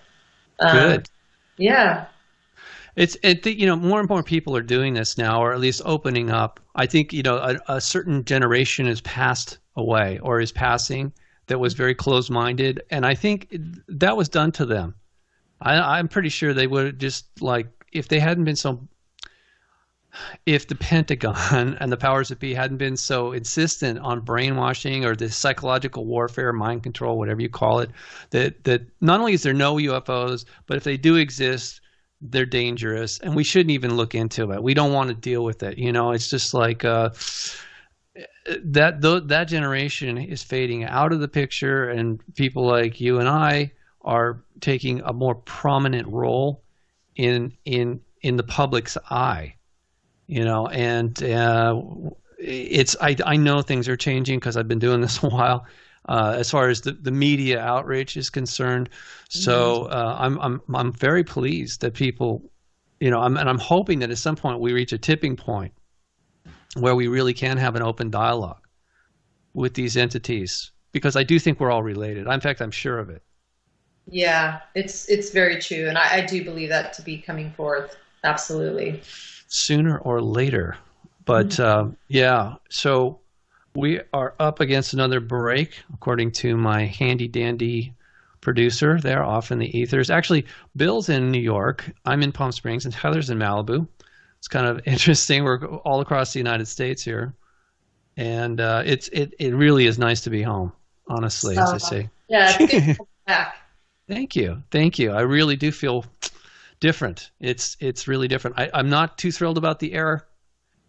Good. Yeah. More and more people are doing this now, or at least opening up. I think, a certain generation has passed away or is passing that was very closed-minded. And I think that was done to them. I'm pretty sure they would have just, like, if they hadn't been if the Pentagon and the powers that be hadn't been so insistent on brainwashing or the psychological warfare, mind control, whatever you call it, that not only is there no UFOs, but if they do exist, they're dangerous, and we shouldn't even look into it. We don't want to deal with it. It's just like that generation is fading out of the picture, and people like you and I are taking a more prominent role in the public's eye. And I know things are changing because I've been doing this a while, as far as the media outreach is concerned. So I'm very pleased that people, and I'm hoping that at some point we reach a tipping point where we really can have an open dialogue with these entities, because I do think we're all related. In fact, I'm sure of it. Yeah, it's very true. And I do believe that to be coming forth. Absolutely. Sooner or later. But so we are up against another break, according to my handy dandy producer there off in the ethers. Actually, Bill's in New York. I'm in Palm Springs, and Heather's in Malibu. It's kind of interesting. We're all across the United States here. And it really is nice to be home, honestly, as I say. Yeah, it's good to come back. Thank you. I really do feel different. It's really different. I'm not too thrilled about the air,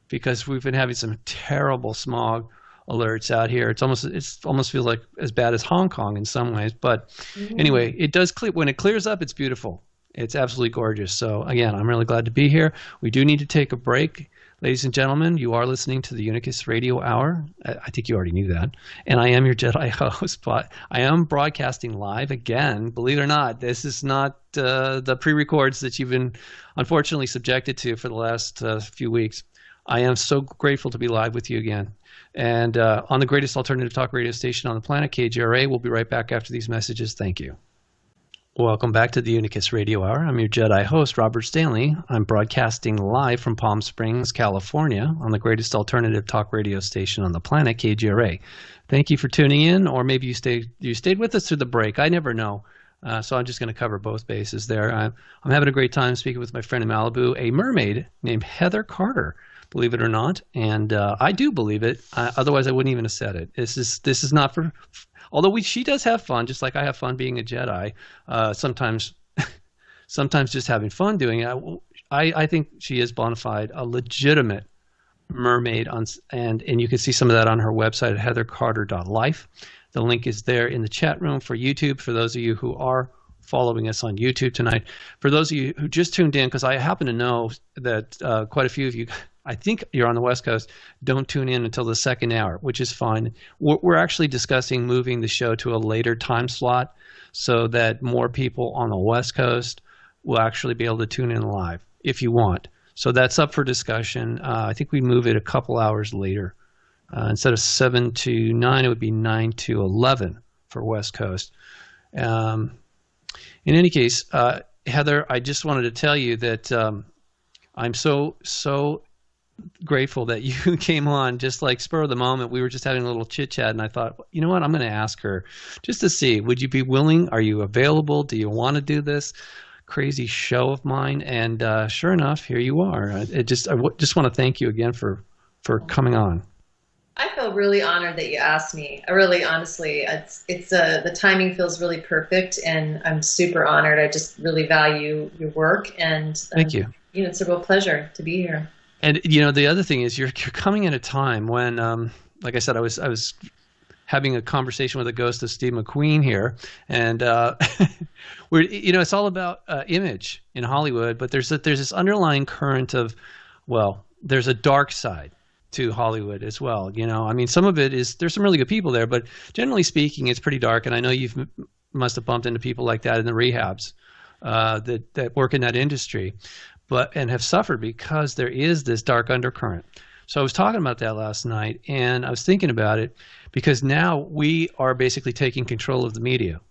because we've been having some terrible smog alerts out here. It almost feels like as bad as Hong Kong in some ways. But anyway, it does clear. When it clears up, it's beautiful. It's absolutely gorgeous. So again, I'm really glad to be here. We do need to take a break. Ladies and gentlemen, you are listening to the Unicus Radio Hour. I think you already knew that. And I am your Jedi host, but I am broadcasting live again. Believe it or not, this is not the pre-records that you've been unfortunately subjected to for the last few weeks. I am so grateful to be live with you again. And on the greatest alternative talk radio station on the planet, KGRA. We'll be right back after these messages. Thank you. Welcome back to the Unicus Radio Hour. I'm your Jedi host, Robert Stanley. I'm broadcasting live from Palm Springs, California, on the greatest alternative talk radio station on the planet, KGRA. Thank you for tuning in, or maybe you stayed with us through the break. I never know. So I'm just going to cover both bases there. I'm having a great time speaking with my friend in Malibu, a mermaid named Heather Carter, believe it or not. And I do believe it. Otherwise, I wouldn't even have said it. This is not for... Although she does have fun, just like I have fun being a Jedi. Sometimes just having fun doing it. I think she is bona fide, a legitimate mermaid, and you can see some of that on her website at heathercarter.life. The link is there in the chat room for YouTube, for those of you who are following us on YouTube tonight. For those of you who just tuned in, because I happen to know that quite a few of you, I think you're on the West Coast, don't tune in until the second hour, which is fine. We're actually discussing moving the show to a later time slot so that more people on the West Coast will actually be able to tune in live if you want. So that's up for discussion. I think we move it a couple hours later. Instead of 7 to 9, it would be 9 to 11 for West Coast. In any case, Heather, I just wanted to tell you that I'm so grateful that you came on just like spur of the moment. We were just having a little chit chat, and I thought, you know what, I'm going to ask her just to see, would you be willing? Are you available? Do you want to do this crazy show of mine? And sure enough, here you are. I just want to thank you again for coming on. I feel really honored that you asked me. I really, honestly, it's the timing feels really perfect, and I'm super honored. I just really value your work, and thank you. It's a real pleasure to be here. And the other thing is, you're coming at a time when, like I said, I was having a conversation with the ghost of Steve McQueen here, and we're it's all about image in Hollywood, but there's this underlying current of, well, there's a dark side to Hollywood as well. I mean, some of it is, there's some really good people there, but generally speaking, it's pretty dark. And I know must have bumped into people like that in the rehabs that work in that industry, and have suffered because there is this dark undercurrent. So I was talking about that last night, and I was thinking about it because now we are basically taking control of the media.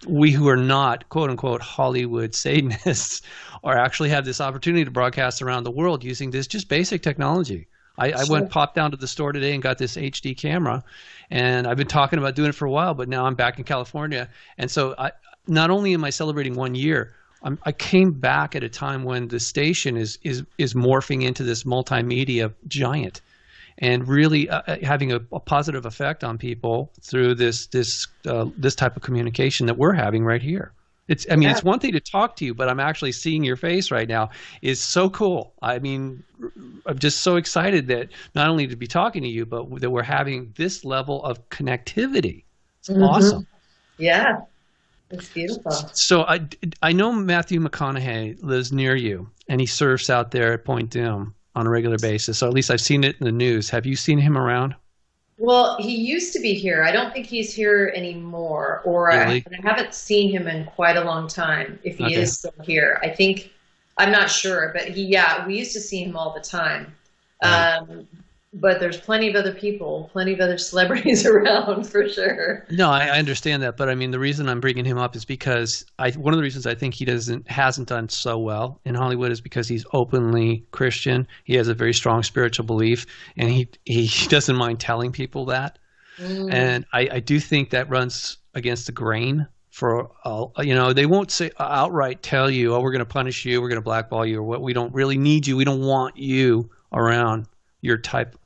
We who are not, quote unquote, Hollywood Satanists are actually have this opportunity to broadcast around the world using this just basic technology. I popped down to the store today and got this HD camera, and I've been talking about doing it for a while, but now I'm back in California. And so not only am I celebrating 1 year, I came back at a time when the station is morphing into this multimedia giant and really having a positive effect on people through this type of communication that we're having right here. It's one thing to talk to you, but I'm actually seeing your face right now is so cool. I mean, I'm just so excited that not only to be talking to you, but that we're having this level of connectivity. It's awesome. Yeah, it's beautiful. So I know Matthew McConaughey lives near you, and he surfs out there at Point Doom on a regular basis. So at least I've seen it in the news. Have you seen him around? Well, he used to be here. I don't think he's here anymore, or really? I haven't seen him in quite a long time. If he is still here, I'm not sure, but we used to see him all the time. But there's plenty of other people, plenty of other celebrities around for sure. No, I understand that, but I mean, the reason I'm bringing him up is because one of the reasons I think he hasn't done so well in Hollywood is because he's openly Christian. He has a very strong spiritual belief, and he doesn't mind telling people that. And I do think that runs against the grain. They won't outright tell you, "Oh, we're going to punish you, we're going to blackball you," or "What, we don't really need you, we don't want you around your type."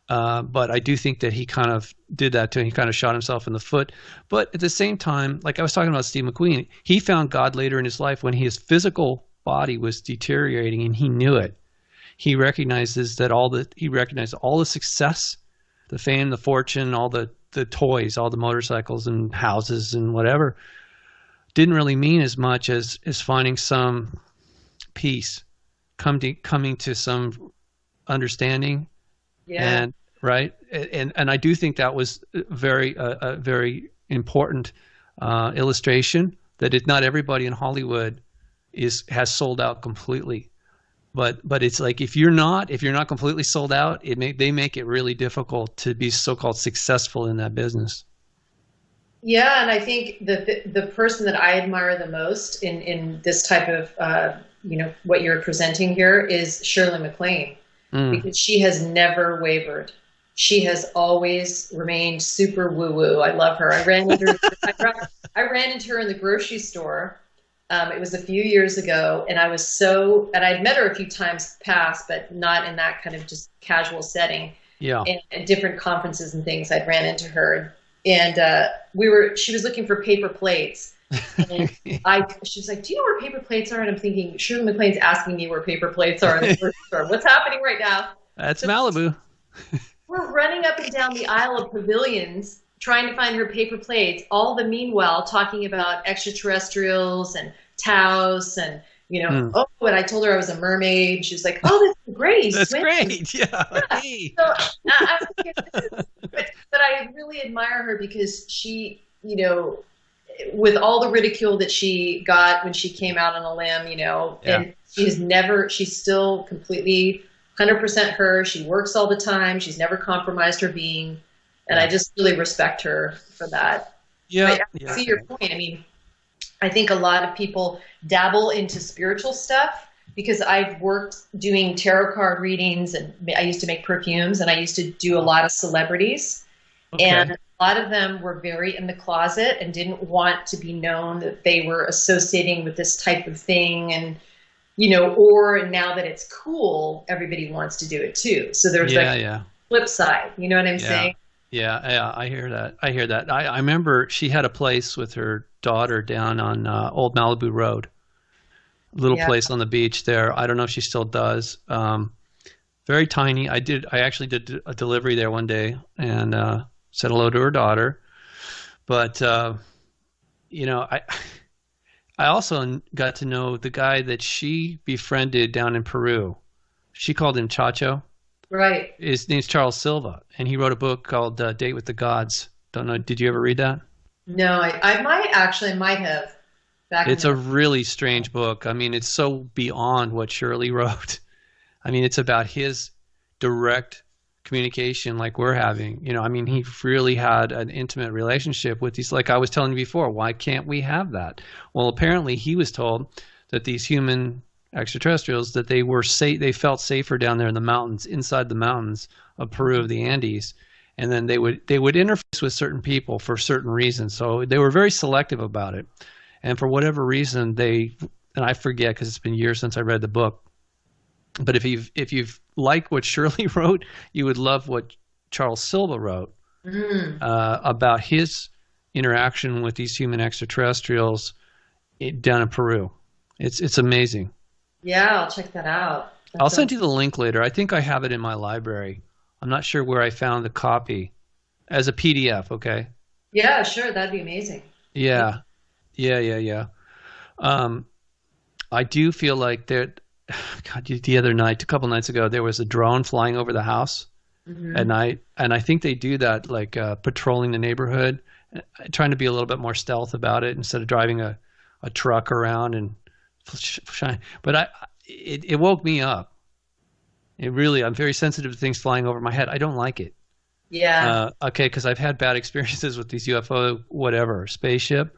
But I do think that he kind of did that too. He kind of shot himself in the foot. But at the same time, like I was talking about Steve McQueen, he found God later in his life when his physical body was deteriorating, and he knew it. He recognized all the success, the fame, the fortune, all the toys, all the motorcycles and houses and whatever, didn't really mean as much as finding some peace, coming to some understanding. Yeah. And I do think that was a very important illustration that not everybody in Hollywood has sold out completely, but it's like if you're not completely sold out, they make it really difficult to be so-called successful in that business. Yeah, and I think the person that I admire the most in this type of what you're presenting here is Shirley MacLaine. Because she has never wavered. She has always remained super woo-woo. I love her. I ran into her in the grocery store. It was a few years ago, and I'd met her a few times past, but not in that kind of just casual setting. Yeah. And at different conferences and things, I'd ran into her, and she was looking for paper plates. And she was like, "Do you know where paper plates are?" And I'm thinking, Shirley MacLaine's asking me where paper plates are in the grocery store. What's happening right now? That's Malibu. We're running up and down the aisle of pavilions trying to find her paper plates, all the meanwhile talking about extraterrestrials and Taos and, and I told her I was a mermaid. She was like, "Oh, that's great. That's great. Yeah. Hey. So I'm thinking, but I really admire her because she, with all the ridicule that she got when she came out on a limb, and she's still completely 100% her. She works all the time. She's never compromised her being. And I just really respect her for that. Yeah. I see your point. I mean, I think a lot of people dabble into spiritual stuff, because I've worked doing tarot card readings, and I used to make perfumes, and I used to do a lot of celebrities. Okay. And a lot of them were very in the closet and didn't want to be known that they were associating with this type of thing. And, or now that it's cool, everybody wants to do it too. So there's flip side, you know what I'm saying? Yeah, I hear that. I remember she had a place with her daughter down on Old Malibu Road, little place on the beach there. I don't know if she still does. Very tiny. I actually did a delivery there one day and said hello to her daughter. But I also got to know the guy that she befriended down in Peru. She called him Chacho. Right. His name's Charles Silva, and he wrote a book called Date with the Gods. Don't know. Did you ever read that? No, I might have. It's a really strange book. I mean, it's so beyond what Shirley wrote. I mean, it's about his direct communication like we're having. He really had an intimate relationship with these, like I was telling you before, why can't we have that? Well, apparently he was told that these human extraterrestrials, that they felt safer down there in the mountains, inside the mountains of Peru, of the Andes, and then they would interface with certain people for certain reasons. So they were very selective about it, and for whatever reason and I forget because it's been years since I read the book, but if you've liked what Shirley wrote, you would love what Charles Silva wrote about his interaction with these human extraterrestrials down in Peru. It's amazing. Yeah, I'll check that out. I'll send you the link later. I think I have it in my library. I'm not sure where I found the copy as a PDF. Okay. Yeah, sure. That'd be amazing. Yeah. I do feel like the other night, a couple nights ago, there was a drone flying over the house at night. And I think they do that, like patrolling the neighborhood, trying to be a little bit more stealth about it instead of driving a truck around and shine. But it woke me up. I'm very sensitive to things flying over my head. I don't like it. Yeah. Because I've had bad experiences with these UFO, spaceship.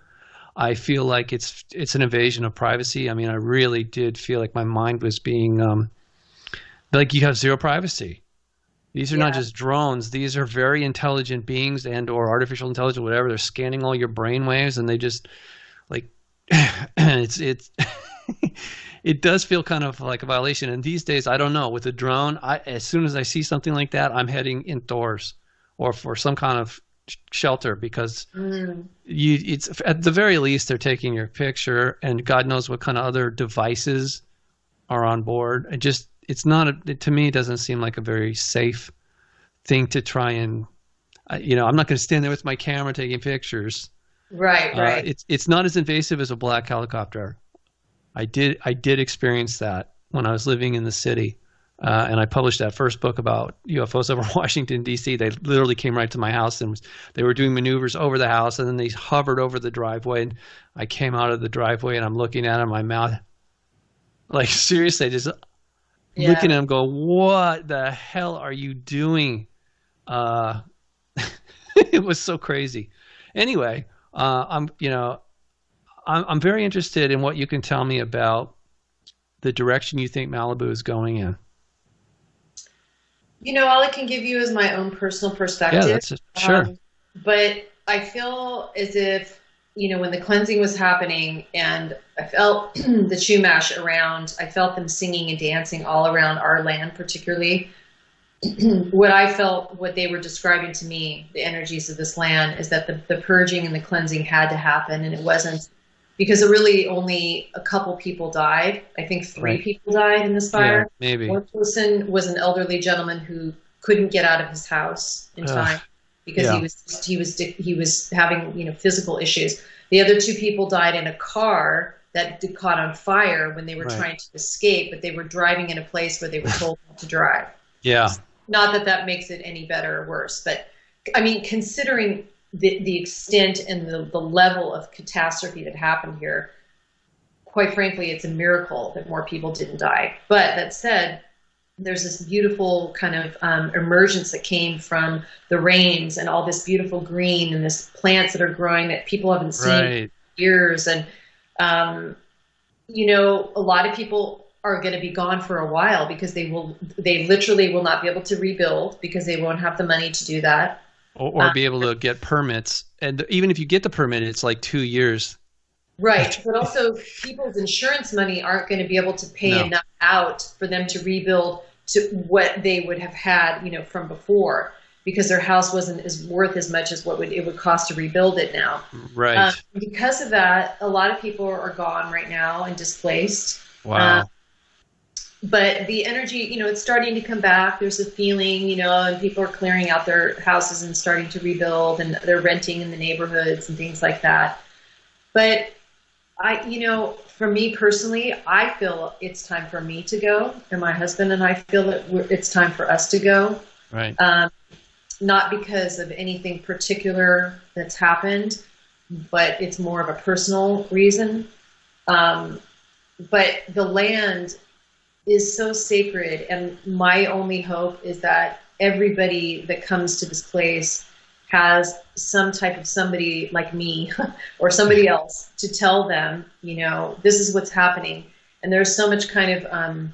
I feel like it's an invasion of privacy. I mean, I really did feel like my mind was being like you have zero privacy. These are not just drones. These are very intelligent beings or artificial intelligence, whatever. They're scanning all your brain waves, and they just like it's it does feel kind of like a violation. And these days, I don't know, with a drone, as soon as I see something like that, I'm heading indoors or for some kind of shelter, because it's at the very least they're taking your picture, and God knows what kind of other devices are on board. To me, it doesn't seem like a very safe thing to try and, I'm not going to stand there with my camera taking pictures. Right. It's not as invasive as a black helicopter. I did experience that when I was living in the city, and I published that first book about UFOs over Washington, D.C. They literally came right to my house, and they were doing maneuvers over the house, and then they hovered over the driveway, and I came out of the driveway, and I'm looking at them, my mouth, like seriously, just looking at them, go, what the hell are you doing? It was so crazy. Anyway, I'm very interested in what you can tell me about the direction you think Malibu is going in. All I can give you is my own personal perspective. Yeah, sure. But I feel as if, when the cleansing was happening and I felt the Chumash around, I felt them singing and dancing all around our land, particularly. What they were describing to me, the energies of this land, is that the purging and the cleansing had to happen, and it wasn't, because really only a couple people died. I think 3 people died in this fire. Yeah, maybe. One person was an elderly gentleman who couldn't get out of his house in time because he was having physical issues. The other 2 people died in a car that caught on fire when they were trying to escape, but they were driving in a place where they were told not to drive. Yeah. Not that that makes it any better or worse, but I mean, considering the extent and the level of catastrophe that happened here, quite frankly, it's a miracle that more people didn't die. But that said, there's this beautiful kind of emergence that came from the rains and all this beautiful green and this plants that are growing that people haven't seen in years. And, a lot of people are going to be gone for a while because they literally will not be able to rebuild because they won't have the money to do that. Or be able to get permits. And even if you get the permit, it's like 2 years. Right. But also people's insurance money aren't going to be able to pay enough out for them to rebuild to what they would have had, from before, because their house wasn't worth as much as what it would cost to rebuild it now. Right. Because of that, a lot of people are gone right now and displaced. Wow. But the energy, it's starting to come back. There's a feeling, and people are clearing out their houses and starting to rebuild, and they're renting in the neighborhoods and things like that. But for me personally, I feel it's time for me to go, and my husband and I feel that it's time for us to go. Right. Not because of anything particular that's happened, but it's more of a personal reason. But the land is so sacred, and my only hope is that everybody that comes to this place has some type of somebody like me or somebody else to tell them, this is what's happening. And there's so much kind of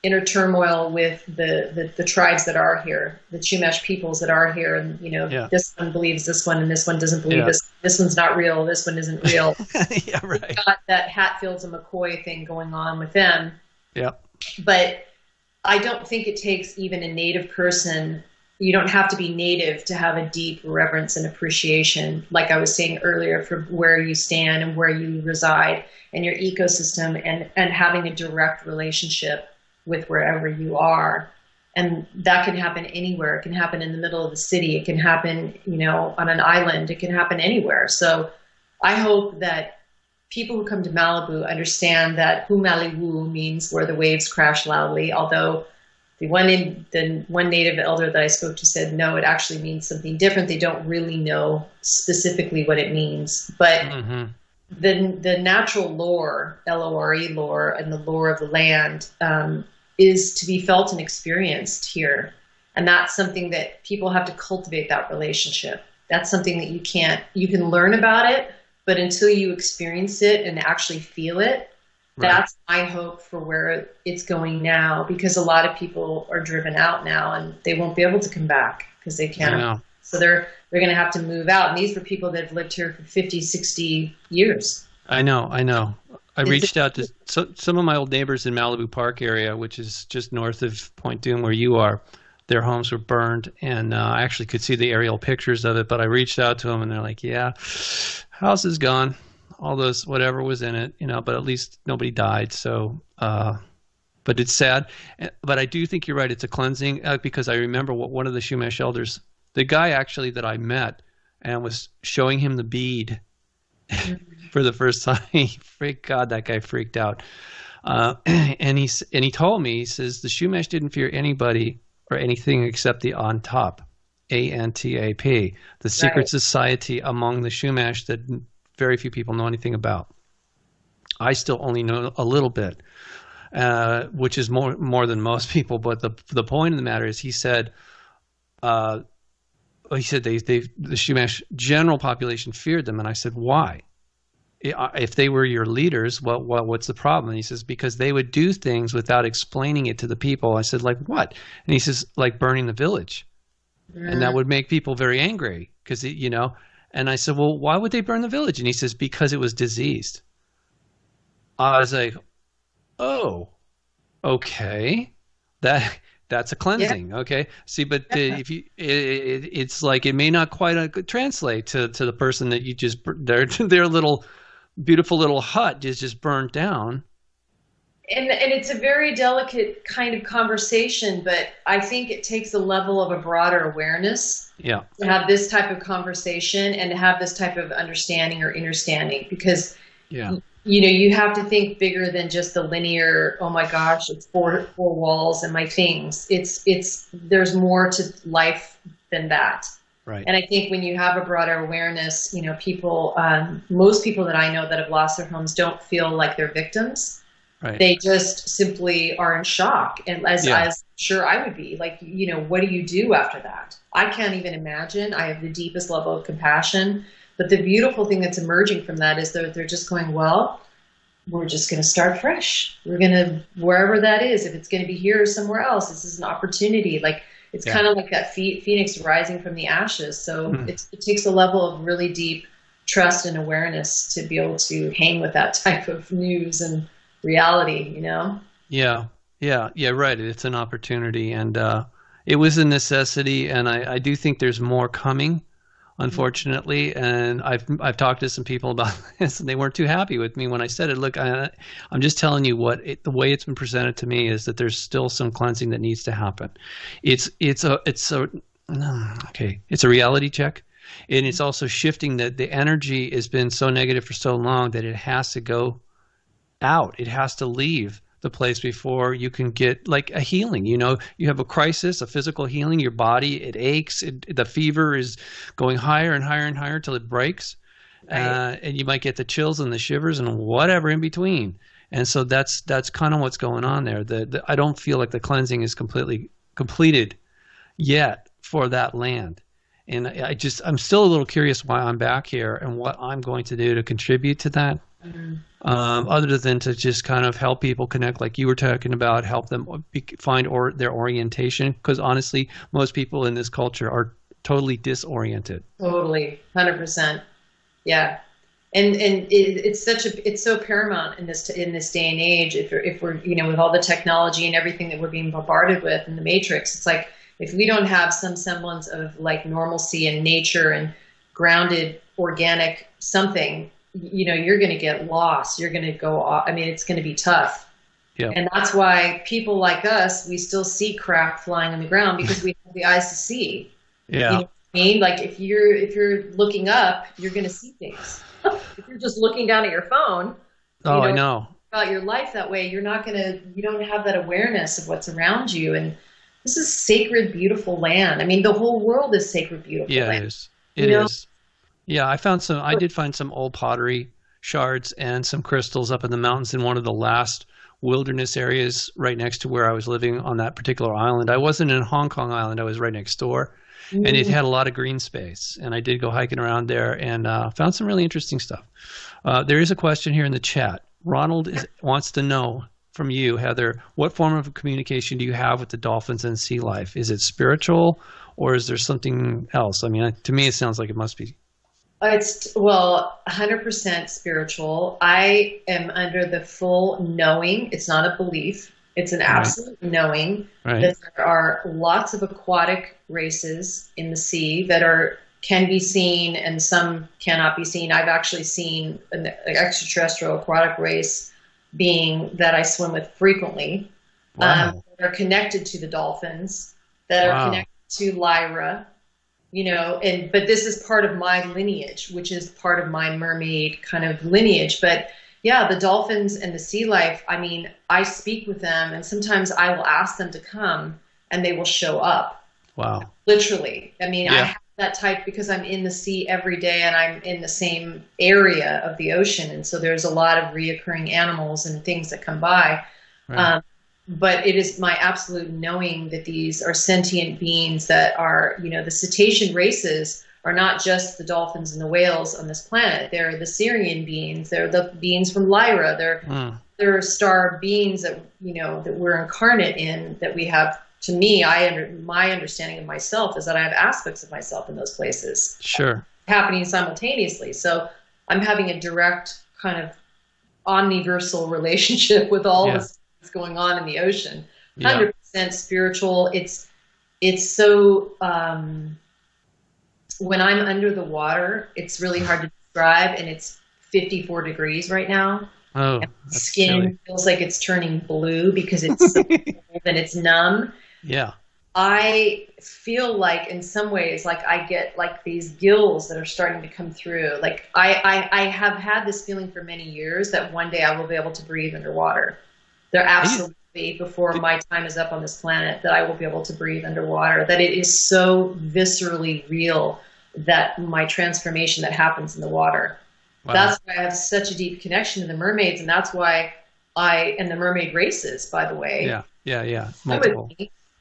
inner turmoil with the tribes that are here, the Chumash peoples that are here, and this one believes this one and this one doesn't believe this one's not real, this one isn't real. Yeah, right. We've got that Hatfields and McCoy thing going on with them. Yeah. But I don't think it takes even a native person. You don't have to be native to have a deep reverence and appreciation, like I was saying earlier, for where you stand and where you reside and your ecosystem, and having a direct relationship with wherever you are. And that can happen anywhere. It can happen in the middle of the city. It can happen, on an island. It can happen anywhere. So I hope that people who come to Malibu understand that Hu Malibu means where the waves crash loudly, although the one native elder that I spoke to said, no, it actually means something different. They don't really know specifically what it means. But the natural lore, L-O-R-E lore, and the lore of the land is to be felt and experienced here. And that's something that people have to cultivate, that relationship. That's something that you can learn about it, but until you experience it and actually feel it, that's my hope for where it's going now, because a lot of people are driven out now and they won't be able to come back because they can't. So they're going to have to move out. And these were people that have lived here for 50, 60 years. I know. I reached out to some of my old neighbors in Malibu Park area, which is just north of Point Dume where you are. Their homes were burned, and I actually could see the aerial pictures of it, but I reached out to them and they're like, yeah, house is gone. All those, whatever was in it, but at least nobody died. So, but it's sad. But I do think you're right. It's a cleansing, because I remember what one of the Chumash elders, the guy actually that I met and was showing him the bead for the first time. That guy freaked out. And he told me, he says, the Chumash didn't fear anybody or anything except the on top, ANTAP, the secret society among the Chumash that very few people know anything about. I still only know a little bit, which is more than most people. But the point of the matter is, he said the Chumash general population feared them, and I said, why? If they were your leaders, what's the problem? And he says, because they would do things without explaining it to the people. I said, like what? And he says, like burning the village, and that would make people very angry because And I said, well, why would they burn the village? And he says, because it was diseased. I was like, oh, okay. That's a cleansing. Yeah. Okay. See, but if you, it's like, it may not quite translate to the person that you just, their little beautiful little hut is just burnt down. And it's a very delicate kind of conversation, but I think it takes a level of a broader awareness to have this type of conversation and to have this type of understanding or understanding, because you have to think bigger than just the linear, oh my gosh, it's four walls and my things. There's more to life than that. Right. And I think when you have a broader awareness, people, most people that I know that have lost their homes don't feel like they're victims. Right. They just simply are in shock, and as sure I would be. Like, what do you do after that? I can't even imagine. I have the deepest level of compassion, but the beautiful thing that's emerging from that is they're just going, well, we're just going to start fresh. We're going to, wherever that is, if it's going to be here or somewhere else, this is an opportunity. Like, it's kind of like that phoenix rising from the ashes. So it takes a level of really deep trust and awareness to be able to hang with that type of news and reality, you know? Yeah, right. It's an opportunity, and it was a necessity, and I do think there's more coming, unfortunately. And I've talked to some people about this, and they weren't too happy with me when I said it. Look, I'm just telling you the way it's been presented to me is that there's still some cleansing that needs to happen. It's a reality check, and it's also shifting that the energy has been so negative for so long that it has to go out. It has to leave the place before you can get like a healing. You know, you have a crisis, a physical healing, your body, it aches, the fever is going higher and higher and higher till it breaks. Right. And you might get the chills and the shivers and whatever in between. And so that's kind of what's going on there. I don't feel like the cleansing is completely completed yet for that land. And I'm still a little curious why I'm back here and what I'm going to do to contribute to that. Other than to just kind of help people connect, like you were talking about, help them find their orientation. Because honestly, most people in this culture are totally disoriented. Totally, 100%. Yeah, and it's so paramount in this day and age. If we're with all the technology and everything that we're being bombarded with in the Matrix, it's like if we don't have some semblance of like normalcy and nature and grounded organic something, you're going to get lost. You're going to go off. I mean, it's going to be tough. Yeah. And that's why people like us, we still see crap flying on the ground because we have the eyes to see. Yeah. You know what I mean? Like if you're looking up, you're going to see things. If you're just looking down at your phone, I know. About your life that way, you don't have that awareness of what's around you. And this is sacred, beautiful land. I mean, the whole world is sacred, beautiful land. Yeah, it is. It is. Yeah, I did find some old pottery shards and some crystals up in the mountains in one of the last wilderness areas right next to where I was living on that particular island. I wasn't in Hong Kong Island. I was right next door, and it had a lot of green space. And I did go hiking around there and found some really interesting stuff. There is a question here in the chat. Ronald wants to know from you, Heather, what form of communication do you have with the dolphins and sea life? Is it spiritual, or is there something else? I mean, to me, it sounds like it must be. It's 100% spiritual. I am under the full knowing. It's not a belief. It's an absolute knowing that there are lots of aquatic races in the sea that can be seen and some cannot be seen. I've actually seen an extraterrestrial aquatic race being that I swim with frequently. That are connected to the dolphins, that are connected to Lyra. But this is part of my lineage, which is part of my mermaid kind of lineage. But yeah, the dolphins and the sea life, I mean, I speak with them and sometimes I will ask them to come and they will show up. Wow. Literally. I mean, I have that type because I'm in the sea every day and I'm in the same area of the ocean. And so there's a lot of reoccurring animals and things that come by. Right. But it is my absolute knowing that these are sentient beings that are, the cetacean races are not just the dolphins and the whales on this planet. They're the Syrian beings. They're the beings from Lyra. They're star beings that, that we're incarnate in, that we have. To me, my understanding of myself is that I have aspects of myself in those places. Sure. Happening simultaneously. So I'm having a direct kind of omniversal relationship with all this going on in the ocean. 100% spiritual. It's so when I'm under the water, it's really hard to describe, and it's 54 degrees right now. Oh, skin feels like it's turning blue because it's so cold and it's numb. Yeah. I feel like in some ways, like I get like these gills that are starting to come through. Like I have had this feeling for many years that one day I will be able to breathe underwater. They're absolutely, before my time is up on this planet, that I will be able to breathe underwater, that it is so viscerally real, that my transformation that happens in the water. Wow. That's why I have such a deep connection to the mermaids, and that's why and the mermaid races, by the way. Yeah. Multiple.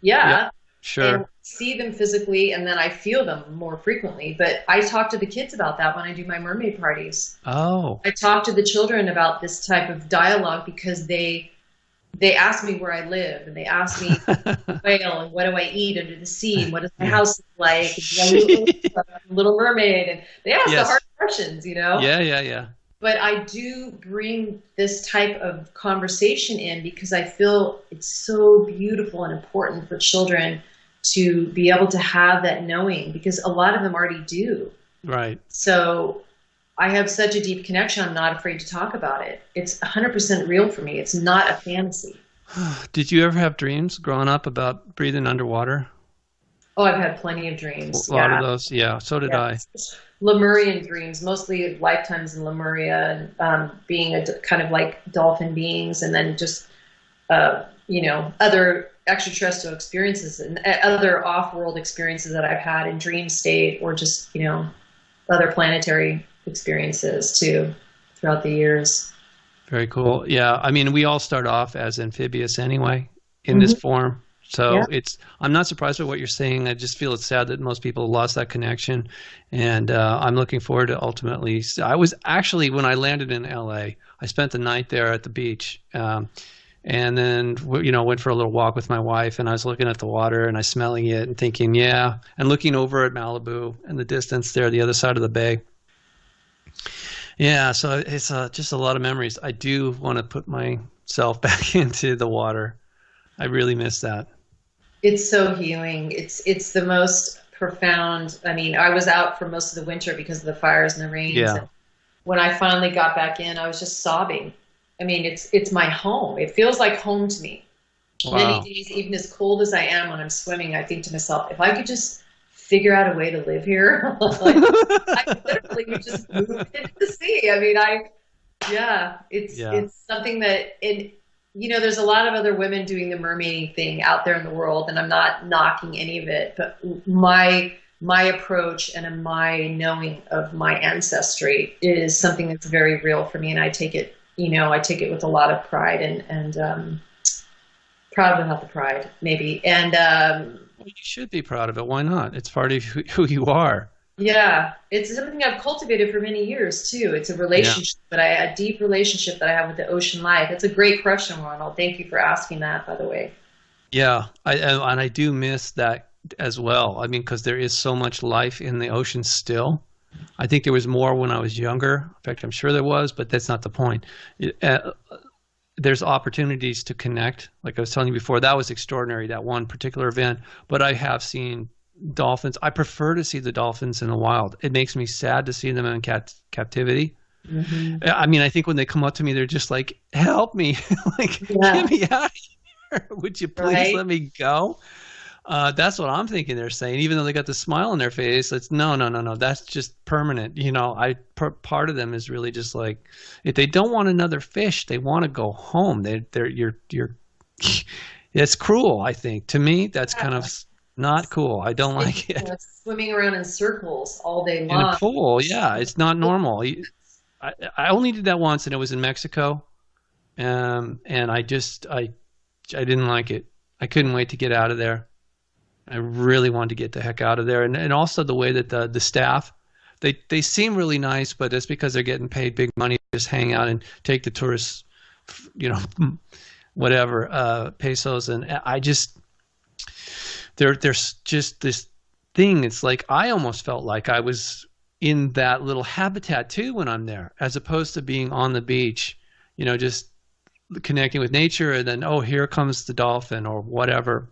Yeah. Sure. see them physically, and then I feel them more frequently. But I talk to the kids about that when I do my mermaid parties. Oh. I talk to the children about this type of dialogue because they ask me where I live, and they ask me whale and what do I eat under the sea, and what does my house look like, and do I look like Little Mermaid, and they ask the hard questions, you know. Yeah. But I do bring this type of conversation in because I feel it's so beautiful and important for children to be able to have that knowing, because a lot of them already do. Right. So I have such a deep connection. I'm not afraid to talk about it. It's 100% real for me. It's not a fantasy. Did you ever have dreams growing up about breathing underwater? Oh, I've had plenty of dreams. A lot of those. Yeah, so did I. Lemurian dreams, mostly lifetimes in Lemuria, and being a kind of like dolphin beings, and then just, other extraterrestrial experiences and other off-world experiences that I've had in dream state, or just, other planetary experiences too throughout the years. Very cool. Yeah. I mean, we all start off as amphibious anyway in this form. So I'm not surprised by what you're saying. I just feel it's sad that most people lost that connection. And I'm looking forward to ultimately. I was actually, when I landed in LA, I spent the night there at the beach. And then, went for a little walk with my wife, and I was looking at the water and I was smelling it and thinking, and looking over at Malibu and the distance there, the other side of the bay. Yeah, so it's just a lot of memories. I do want to put myself back into the water. I really miss that. It's so healing. It's the most profound. I mean, I was out for most of the winter because of the fires and the rains. Yeah. And when I finally got back in, I was just sobbing. I mean, it's my home. It feels like home to me. Wow. Many days, even as cold as I am when I'm swimming, I think to myself, if I could just figure out a way to live here, like, I literally would just move into the sea. I mean, it's something that there's a lot of other women doing the mermaiding thing out there in the world, and I'm not knocking any of it, but my approach and my knowing of my ancestry is something that's very real for me, and I take it with a lot of pride and proud without the pride, maybe. And well, you should be proud of it. Why not? It's part of who you are. Yeah, it's something I've cultivated for many years too. It's a relationship, a deep relationship that I have with the ocean life. It's a great question, Ronald. Thank you for asking that, by the way. Yeah, I do miss that as well. I mean, because there is so much life in the ocean still. I think there was more when I was younger. In fact, I'm sure there was, but that's not the point. There's opportunities to connect. Like I was telling you before, that was extraordinary, that one particular event. But I have seen dolphins. I prefer to see the dolphins in the wild. It makes me sad to see them in captivity. Mm-hmm. I mean, I think when they come up to me, they're just like, help me. Get me out of here. Would you please let me go? That's what I'm thinking they're saying, even though they got the smile on their face. It's no. That's just permanent. Part of them is really just like, if they don't want another fish, they want to go home. It's cruel. I think to me, that's kind of not cool. I don't like it. Swimming around in circles all day long. In a pool. Yeah. It's not normal. I only did that once, and it was in Mexico. And I didn't like it. I couldn't wait to get out of there. I really wanted to get the heck out of there. And also the way that the staff, they seem really nice, but it's because they're getting paid big money to just hang out and take the tourists, whatever, pesos. And there's just this thing. It's like, I almost felt like I was in that little habitat too when I'm there, as opposed to being on the beach, just connecting with nature. And then, oh, here comes the dolphin or whatever.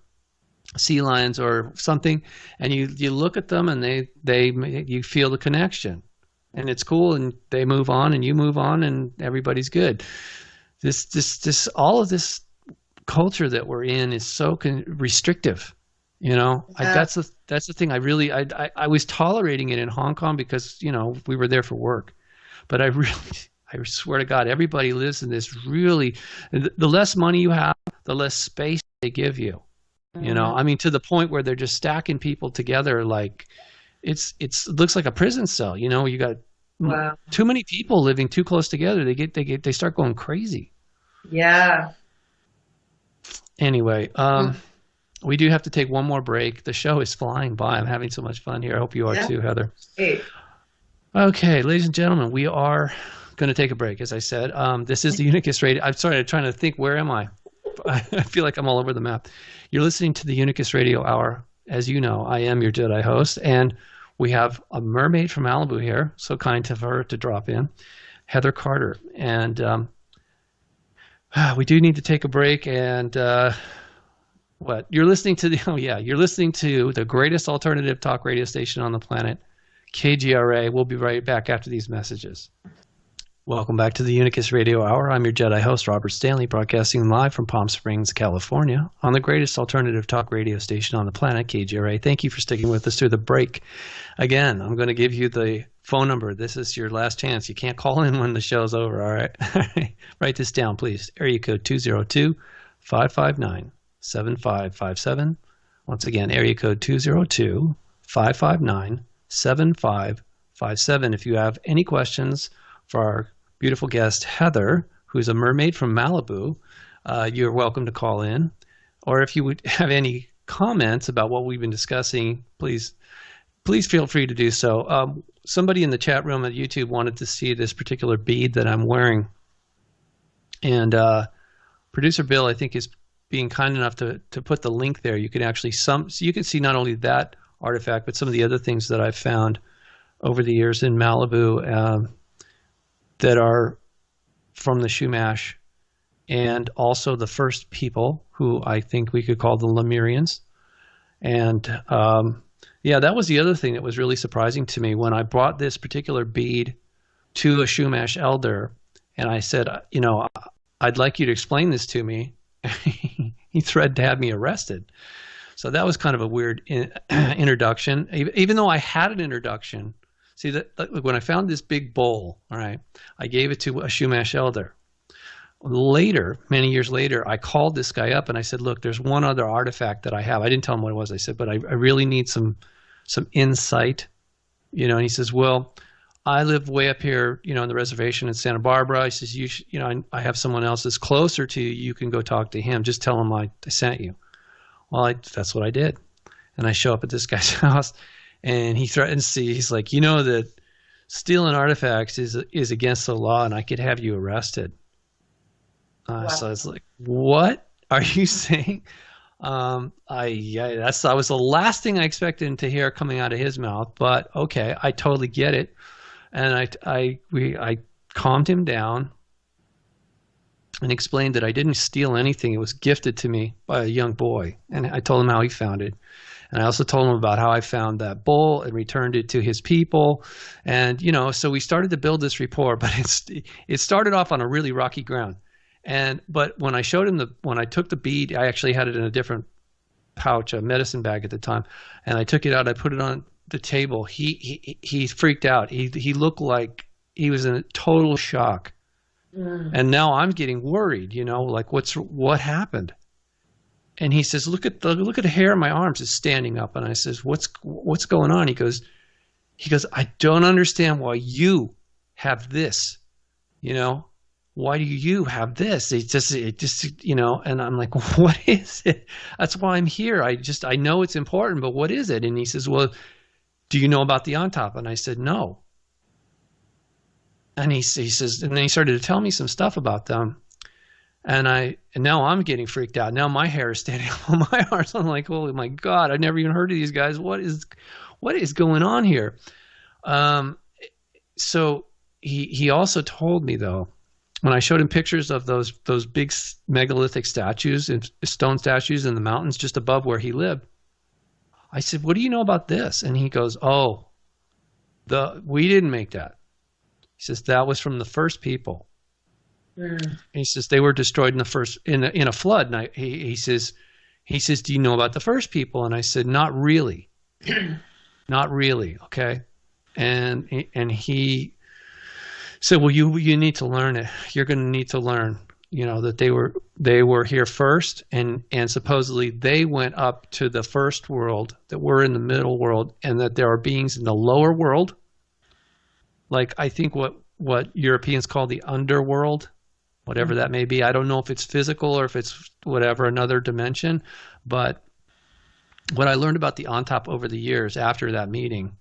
Sea lions or something, and you look at them and you feel the connection, and it's cool, and they move on and you move on and everybody's good. This all of this culture that we're in is so restrictive, that's the thing. I was tolerating it in Hong Kong because we were there for work, but I swear to God, everybody lives in this really, the less money you have, the less space they give you. I mean, to the point where they're just stacking people together like it looks like a prison cell. You got too many people living too close together. They start going crazy. Yeah. Anyway, we do have to take one more break. The show is flying by. I'm having so much fun here. I hope you are too, Heather. Hey. Okay, ladies and gentlemen, we are going to take a break, as I said. This is the Unicus Radio. I'm sorry, I'm trying to think, where am I? I feel like I'm all over the map. You're listening to the Unicus Radio Hour. As you know, I am your Jedi host, and we have a mermaid from Malibu here. So kind of her to drop in, Heather Carter. And we do need to take a break. And what? You're listening to you're listening to the greatest alternative talk radio station on the planet, KGRA. We'll be right back after these messages. Welcome back to the Unicus Radio Hour. I'm your Jedi host, Robert Stanley, broadcasting live from Palm Springs, California, on the greatest alternative talk radio station on the planet, KGRA. Thank you for sticking with us through the break. Again, I'm going to give you the phone number. This is your last chance. You can't call in when the show's over, all right? Write this down, please. Area code 202-559-7557. Once again, area code 202-559-7557. If you have any questions for our beautiful guest, Heather, who's a mermaid from Malibu, you're welcome to call in. Or if you would have any comments about what we've been discussing, please feel free to do so. Somebody in the chat room at YouTube wanted to see this particular bead that I'm wearing. And producer Bill, I think, is being kind enough to put the link there. You can actually so you can see not only that artifact, but some of the other things that I've found over the years in Malibu that are from the Shumash, and also the first people, who I think we could call the Lemurians. And that was the other thing that was really surprising to me when I brought this particular bead to a Shumash elder, and I said, I'd like you to explain this to me. He threatened to have me arrested. So that was kind of a weird introduction, even though I had an introduction. See, when I found this big bowl, all right, I gave it to a Shumash elder. Later, many years later, I called this guy up and I said, look, there's one other artifact that I have. I didn't tell him what it was. I said, but I really need some insight, and he says, well, I live way up here, in the reservation in Santa Barbara. He says, I have someone else that's closer to you. You can go talk to him. Just tell him I sent you. Well, that's what I did. And I show up at this guy's house. And he threatens he's like, that stealing artifacts is against the law and I could have you arrested. Wow. So it's like, what are you saying? That was the last thing I expected to hear coming out of his mouth, but okay, I totally get it. And I calmed him down and explained that I didn't steal anything. It was gifted to me by a young boy. And I told him how he found it. And I also told him about how I found that bowl and returned it to his people. And, so we started to build this rapport, but it started off on a really rocky ground. But when I showed him when I took the bead, I actually had it in a different pouch, a medicine bag at the time. And I took it out, I put it on the table. He freaked out. He looked like he was in a total shock. Mm. And now I'm getting worried, like what happened? And he says, look at the hair on my arms is standing up. And I says, what's going on? He goes, I don't understand why you have this, why do you have this? It just, and I'm like, what is it? That's why I'm here. I know it's important, but what is it? And he says, well, do you know about the on top? And I said, no. And he says, and then he started to tell me some stuff about them. And now I'm getting freaked out. Now my hair is standing up on my arms. I'm like, oh my God, I've never even heard of these guys. What is going on here? So he also told me, though, when I showed him pictures of those big megalithic statues and stone statues in the mountains just above where he lived, I said, what do you know about this? And he goes, we didn't make that. He says, that was from the first people. Mm. He says they were destroyed in a flood. And he says, do you know about the first people? And I said, not really, not really. Okay. And he said, well, you need to learn it. You're going to need to learn, that they were here first, and supposedly they went up to the first world, that we're in the middle world, and that there are beings in the lower world, like I think what Europeans call the underworld. Whatever that may be. I don't know if it's physical or if it's whatever, another dimension, but what I learned about the on-top over the years after that meeting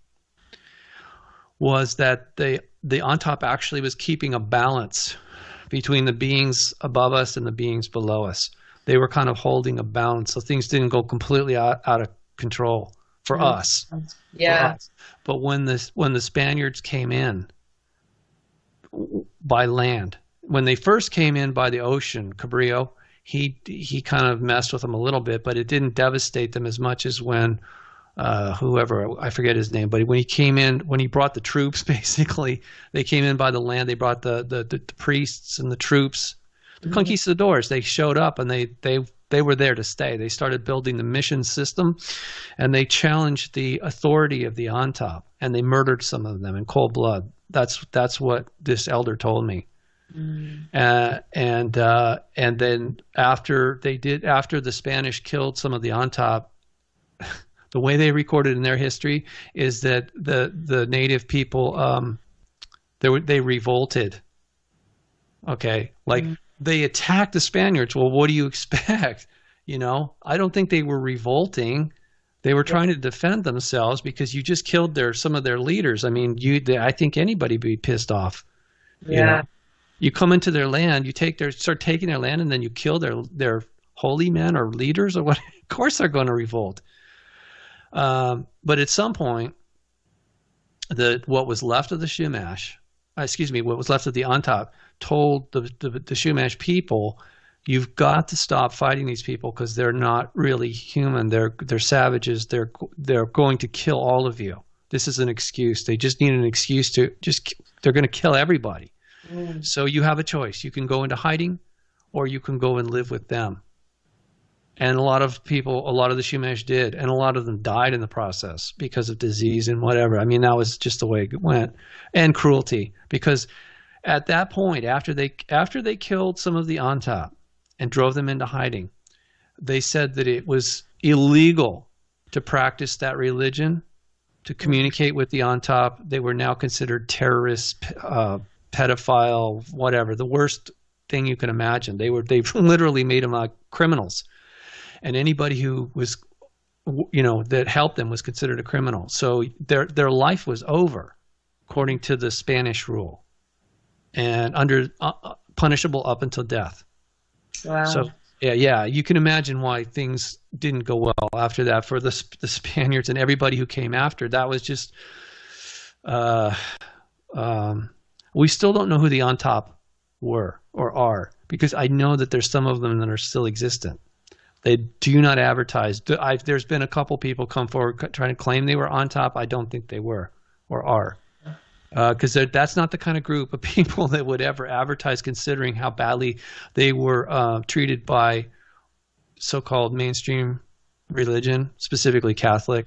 was that the on-top actually was keeping a balance between the beings above us and the beings below us. They were kind of holding a balance, so things didn't go completely out of control for us. Yeah. For us. But when the Spaniards came in by land, when they first came in by the ocean, Cabrillo, he kind of messed with them a little bit, but it didn't devastate them as much as when whoever, I forget his name, but when he came in, when he brought the troops, basically, they came in by the land. They brought the priests and the troops, the conquistadors. They showed up and they were there to stay. They started building the mission system, and they challenged the authority of the on top, and they murdered some of them in cold blood. That's what this elder told me. And then after the Spanish killed some of the on top, the way they recorded in their history is that the native people they revolted. Okay, like they attacked the Spaniards. Well, what do you expect? You know, I don't think they were revolting. They were trying to defend themselves because you just killed some of their leaders. I mean, I think anybody would be pissed off. Yeah. You know? You come into their land, start taking their land, and then you kill their holy men or leaders or what? Of course they're going to revolt. But at some point, what was left of the Chumash, what was left of the on top, told the Chumash people, you've got to stop fighting these people because they're not really human. They're savages. They're going to kill all of you. This is an excuse. They just need an excuse they're going to kill everybody. So you have a choice. You can go into hiding, or you can go and live with them. And a lot of the Chumash did, and a lot of them died in the process because of disease and whatever. I mean, that was just the way it went, and cruelty. Because at that point, after they killed some of the on top and drove them into hiding, they said that it was illegal to practice that religion, to communicate with the on top. They were now considered terrorists, pedophile, whatever, the worst thing you can imagine. They literally made them like criminals, and anybody who was, that helped them was considered a criminal. So their life was over, according to the Spanish rule, and under punishable up until death. Wow. So yeah, you can imagine why things didn't go well after that for the Spaniards and everybody who came after. That was just. We still don't know who the on top were or are, because I know that there's some of them that are still existent. They do not advertise. There's been a couple people come forward trying to claim they were on top. I don't think they were or are, because that's not the kind of group of people that would ever advertise, considering how badly they were treated by so-called mainstream religion, specifically Catholic.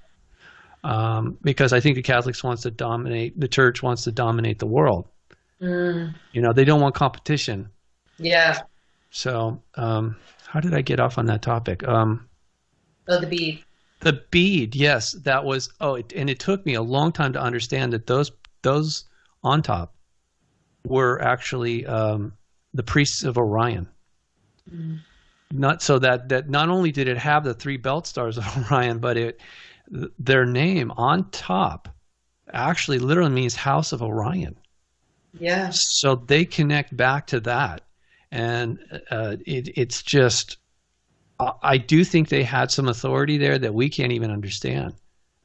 Because I think the Catholics the church wants to dominate the world. They don't want competition. Yeah. So, how did I get off on that topic? The bead. The bead, yes, that was. And it took me a long time to understand that those on top were actually the priests of Orion. Not so that not only did it have the 3 belt stars of Orion, but their name on top actually literally means House of Orion. Yeah. So they connect back to that. And it's just, I do think they had some authority there that we can't even understand.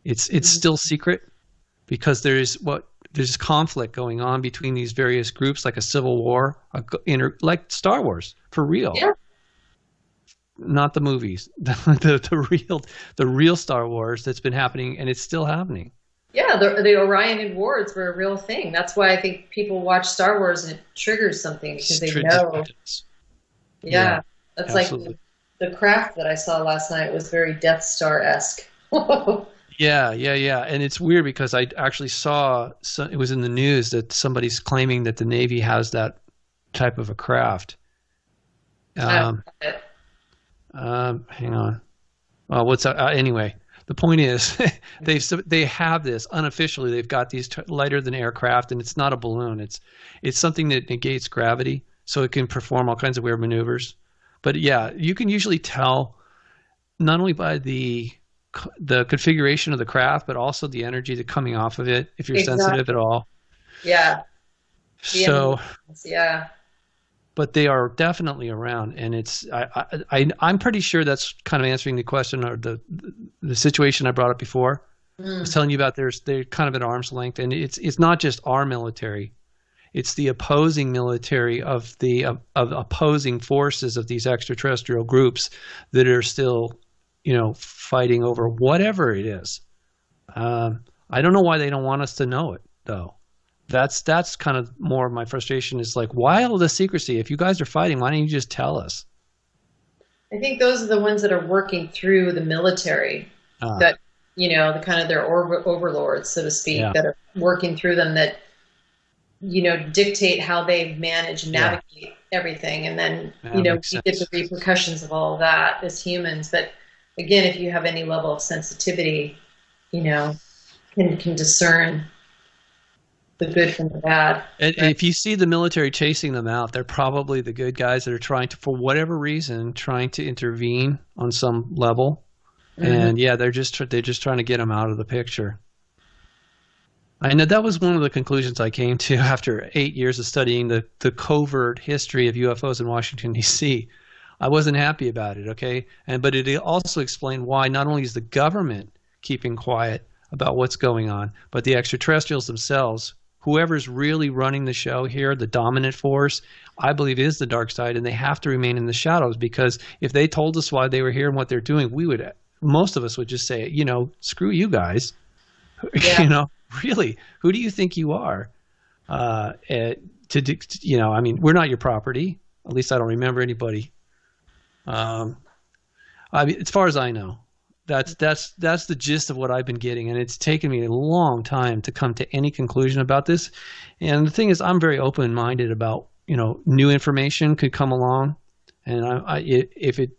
It's still secret, because there's conflict going on between these various groups, like a civil war, like Star Wars, for real. Yeah. Not the movies, the real Star Wars that's been happening, and it's still happening. Yeah, the Orion Awards were a real thing. That's why I think people watch Star Wars and it triggers something, because they know. Yeah, that's absolutely. Like the craft that I saw last night was very Death Star-esque. Yeah. And it's weird because I actually saw, it was in the news that somebody's claiming that the Navy has that type of a craft. Hang on. Anyway, the point is they have this unofficially. They've got these lighter than air craft, and it's not a balloon. It's something that negates gravity, so it can perform all kinds of weird maneuvers. But yeah, you can usually tell not only by the the configuration of the craft, but also the energy that's coming off of it, if you're Exactly. sensitive at all. Yeah. So, Yeah. but they are definitely around, and I'm pretty sure that's kind of answering the question or the situation I brought up before. I was telling you about they're kind of at arm's length, and it's not just our military. It's the opposing military of the of opposing forces of these extraterrestrial groups that are still, fighting over whatever it is. I don't know why they don't want us to know it, though. That's kind of more of my frustration. Is like, why all the secrecy? If you guys are fighting, why don't you just tell us? I think those are the ones that are working through the military, that the kind of their overlords, so to speak, that are working through them, that dictate how they manage and navigate everything. And then, we get the repercussions of all of that as humans. But again, if you have any level of sensitivity, can discern the good from the bad. And if you see the military chasing them out, they're probably the good guys that are trying to, for whatever reason, trying to intervene on some level. And they're just trying to get them out of the picture. I know that was one of the conclusions I came to after 8 years of studying the covert history of UFOs in Washington, D.C. I wasn't happy about it, okay? But it also explained why not only is the government keeping quiet about what's going on, but the extraterrestrials themselves, whoever's really running the show here, the dominant force, I believe is the dark side, and they have to remain in the shadows, because if they told us why they were here and what they're doing, most of us would just say, screw you guys. Yeah. Really, who do you think you are? We're not your property. At least I don't remember anybody. As far as I know, that's the gist of what I've been getting, and it's taken me a long time to come to any conclusion about this. And the thing is, I'm very open-minded about new information could come along, and if it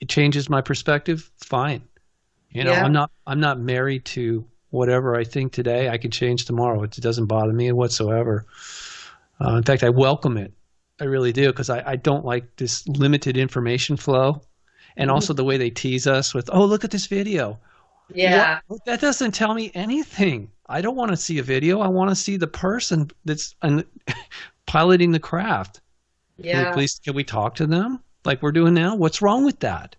changes my perspective, fine. I'm not married to whatever I think today. I can change tomorrow. It doesn't bother me whatsoever. In fact, I welcome it. I really do, because I don't like this limited information flow, and also the way they tease us with, oh, look at this video. Yeah. What? That doesn't tell me anything. I don't want to see a video. I want to see the person that's piloting the craft. Yeah. Can we talk to them like we're doing now? What's wrong with that?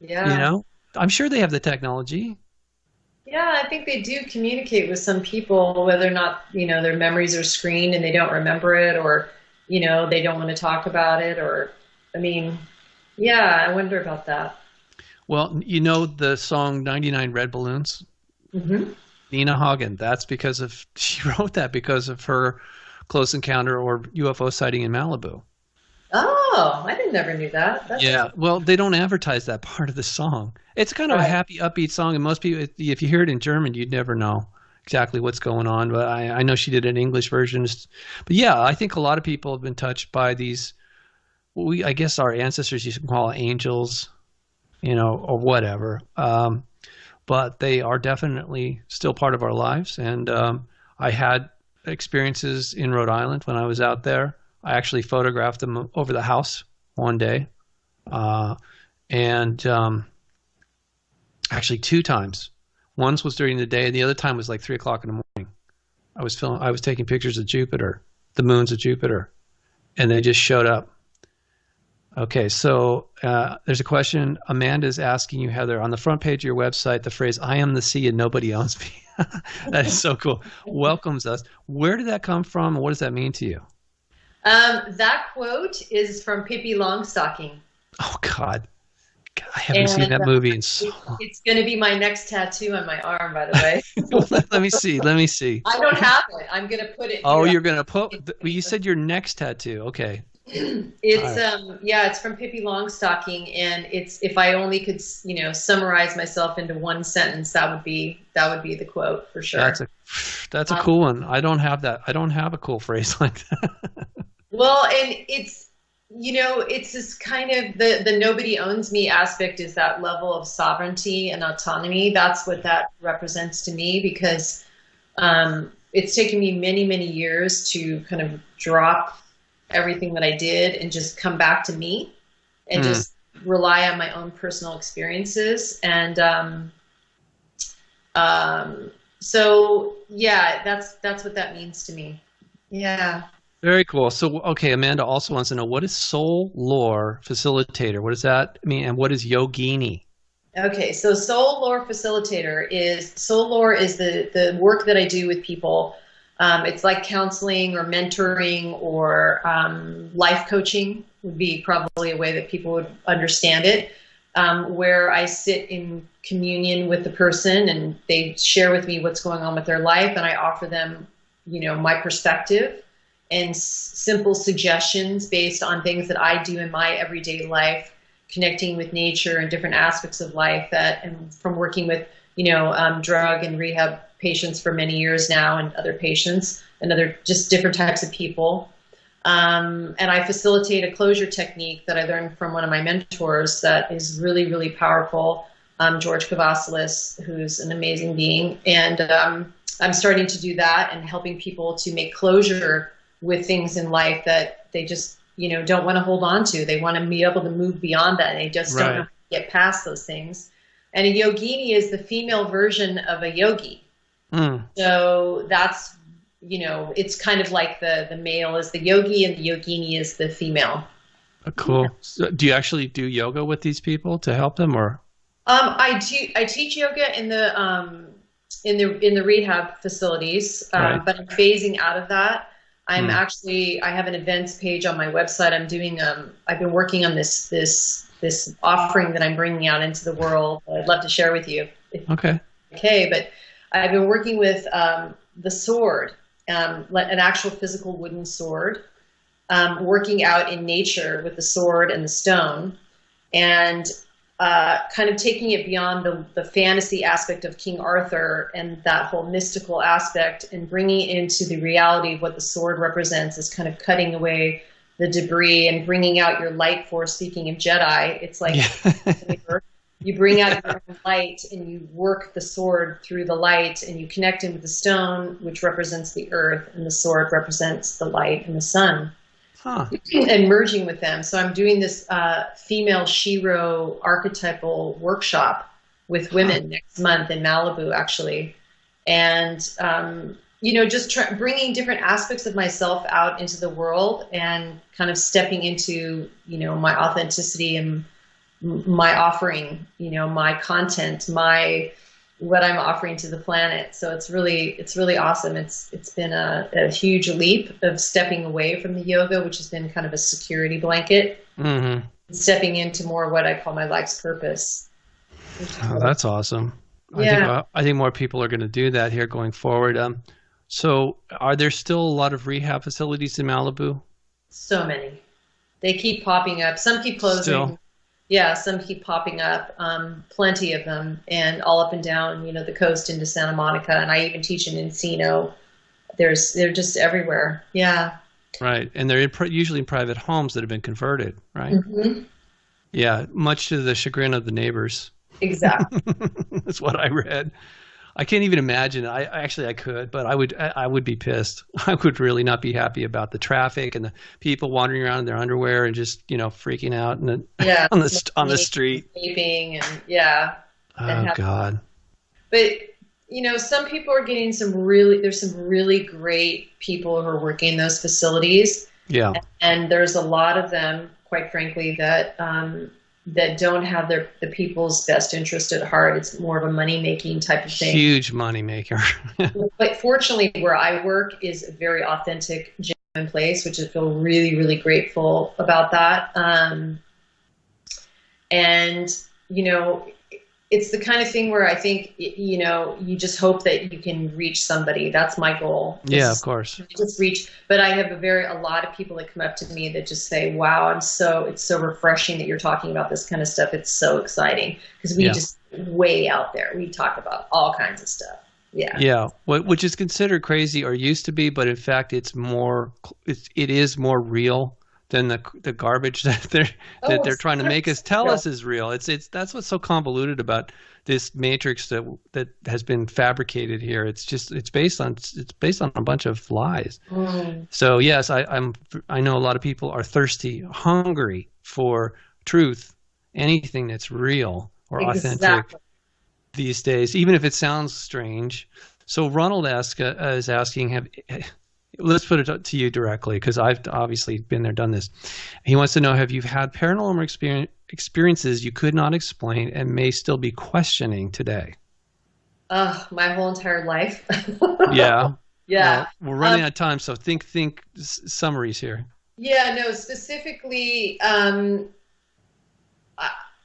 Yeah. I'm sure they have the technology. Yeah, I think they do communicate with some people, whether or not, their memories are screened and they don't remember it, or, they don't want to talk about it, or, I wonder about that. Well, the song 99 Red Balloons? Mm-hmm. Nina Hagen, she wrote that because of her close encounter or UFO sighting in Malibu. Oh, I never knew that. Well, they don't advertise that part of the song. It's kind of a happy, upbeat song, and most people, if you hear it in German, you'd never know exactly what's going on. But I know she did an English version. But yeah, I think a lot of people have been touched by these. I guess our ancestors used to call angels, or whatever. But they are definitely still part of our lives. And I had experiences in Rhode Island when I was out there. I actually photographed them over the house one day, and actually 2 times. Once was during the day, and the other time was like 3 o'clock in the morning. I was taking pictures of Jupiter, the moons of Jupiter, and they just showed up. Okay, so there's a question. Amanda's asking you, Heather, on the front page of your website, the phrase "I am the sea and nobody owns me." That is so cool. Welcomes us. Where did that come from, and what does that mean to you? That quote is from Pippi Longstocking. Oh, God. I haven't seen that movie in so long. It's going to be my next tattoo on my arm, by the way. Let me see. I don't have it. I'm going to put it. Oh, you're going to put. You said your next tattoo. Okay. It's it's from Pippi Longstocking, and it's, if I only could summarize myself into one sentence, that would be the quote for sure. That's a cool one. I don't have that. I don't have a cool phrase like that. Well, and it's this kind of the nobody owns me aspect is that level of sovereignty and autonomy. That's what that represents to me, because it's taken me many, many years to kind of drop everything that I did and just come back to me and just rely on my own personal experiences. And So yeah, that's what that means to me. Yeah. Very cool. So, okay, Amanda also wants to know, what is soul lore facilitator? What does that mean? And what is yogini? Okay, so soul lore facilitator is the work that I do with people. It's like counseling or mentoring or life coaching would be probably a way that people would understand it, where I sit in communion with the person and they share with me what's going on with their life, and I offer them, my perspective and simple suggestions based on things that I do in my everyday life, connecting with nature and different aspects of life and from working with, drug and rehab patients for many years now, and other patients and other just different types of people. And I facilitate a closure technique that I learned from one of my mentors that is really, really powerful, George Kavasilis, who's an amazing being. And I'm starting to do that and helping people to make closure with things in life that they just, don't want to hold on to. They want to be able to move beyond that. And they just don't know how to get past those things. And a yogini is the female version of a yogi. So that's, it's kind of like the male is the yogi and the yogini is the female. Cool. So do you actually do yoga with these people to help them, or? I teach yoga in the rehab facilities, but I'm phasing out of that. I have an events page on my website. I've been working on this offering that I'm bringing out into the world. I'd love to share with you. Okay. Okay, but I've been working with the sword, an actual physical wooden sword, working out in nature with the sword and the stone, and kind of taking it beyond the fantasy aspect of King Arthur and that whole mystical aspect and bringing it into the reality of what the sword represents, is kind of cutting away the debris and bringing out your light force. Speaking of Jedi, it's like you bring out your own light and you work the sword through the light and you connect it with the stone, which represents the earth, and the sword represents the light and the sun. And merging with them. So I'm doing this female Shiro archetypal workshop with women next month in Malibu, actually. And, just bringing different aspects of myself out into the world and kind of stepping into, my authenticity and my offering, my content, what I'm offering to the planet. So it's really awesome. It's been a huge leap of stepping away from the yoga, which has been kind of a security blanket, stepping into more what I call my life's purpose. Oh, that's awesome. Yeah. I think more people are going to do that here going forward. So are there still a lot of rehab facilities in Malibu? So many. They keep popping up. Some keep closing. Still? Yeah, some keep popping up, plenty of them, and all up and down, the coast into Santa Monica, and I even teach in Encino. They're just everywhere. Yeah. Right, and they're usually in private homes that have been converted, right? Mm-hmm. Yeah, much to the chagrin of the neighbors. Exactly. That's what I read. I can't even imagine. I could, but I would be pissed. I would really not be happy about the traffic and the people wandering around in their underwear and just, freaking out on the street. Sleeping and yeah. Oh God. But some people are getting there's some really great people who are working in those facilities. Yeah. And there's a lot of them, quite frankly, that don't have the people's best interest at heart. It's more of a money-making type of thing. Huge money maker. But fortunately, where I work is a very authentic, genuine place, which I feel really, really grateful about that. And, it's the kind of thing where I think, you just hope that you can reach somebody. That's my goal. Yeah, of course. Just reach. But I have a lot of people that come up to me that just say, wow, it's so refreshing that you're talking about this kind of stuff. It's so exciting because we just way out there. We talk about all kinds of stuff. Yeah. Yeah. Which is considered crazy or used to be, but in fact, it is more real than the garbage that they're trying to make us tell us is real. That's what's so convoluted about this matrix that has been fabricated here. It's based on a bunch of lies. So yes, I know a lot of people are thirsty, hungry for truth, anything that's real or authentic. these days, even if it sounds strange. So Ronald is asking, let's put it to you directly, because I've obviously been there, done this. He wants to know, have you had paranormal experiences you could not explain and may still be questioning today? My whole entire life. Yeah. Yeah. Well, we're running out of time, so think summaries here. Yeah, no, specifically,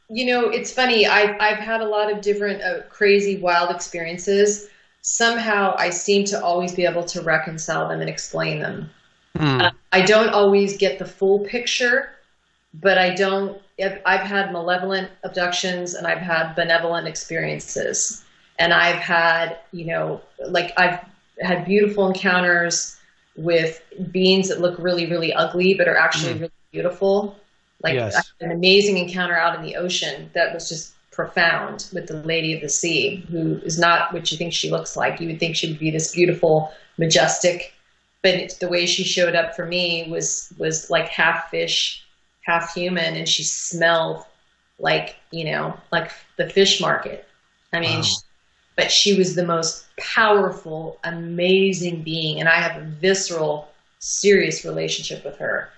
it's funny. I've had a lot of different crazy, wild experiences. Somehow I seem to always be able to reconcile them and explain them. I don't always get the full picture, but I've had malevolent abductions and I've had benevolent experiences. And I've had, I've had beautiful encounters with beings that look really, really ugly, but are actually really beautiful. Like yes. I had an amazing encounter out in the ocean that was just profound with the Lady of the Sea, who is not what you think she looks like. You would think she would be this beautiful, majestic, but the way she showed up for me was like half fish, half human, and she smelled like the fish market. I mean, wow. But she was the most powerful, amazing being, and I have a visceral, serious relationship with her.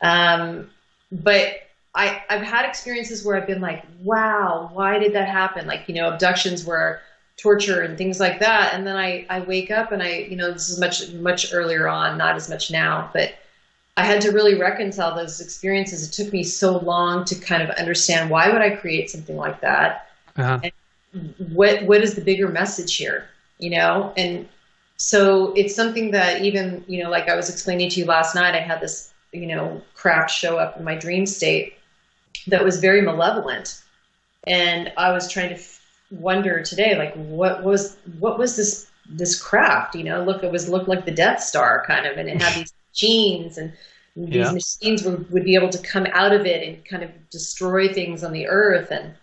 But I've had experiences where I've been like, wow, why did that happen? Like, abductions were torture and things like that. And then I wake up and this is much earlier on, not as much now, but I had to really reconcile those experiences. It took me so long to kind of understand, why would I create something like that? Uh-huh. And what is the bigger message here? And so it's something that even, like I was explaining to you last night, I had this, craft show up in my dream state that was very malevolent. And I was trying to wonder today, like, what was this craft? It looked like the Death Star kind of, and it had these machines, and these machines would be able to come out of it and kind of destroy things on the earth. And,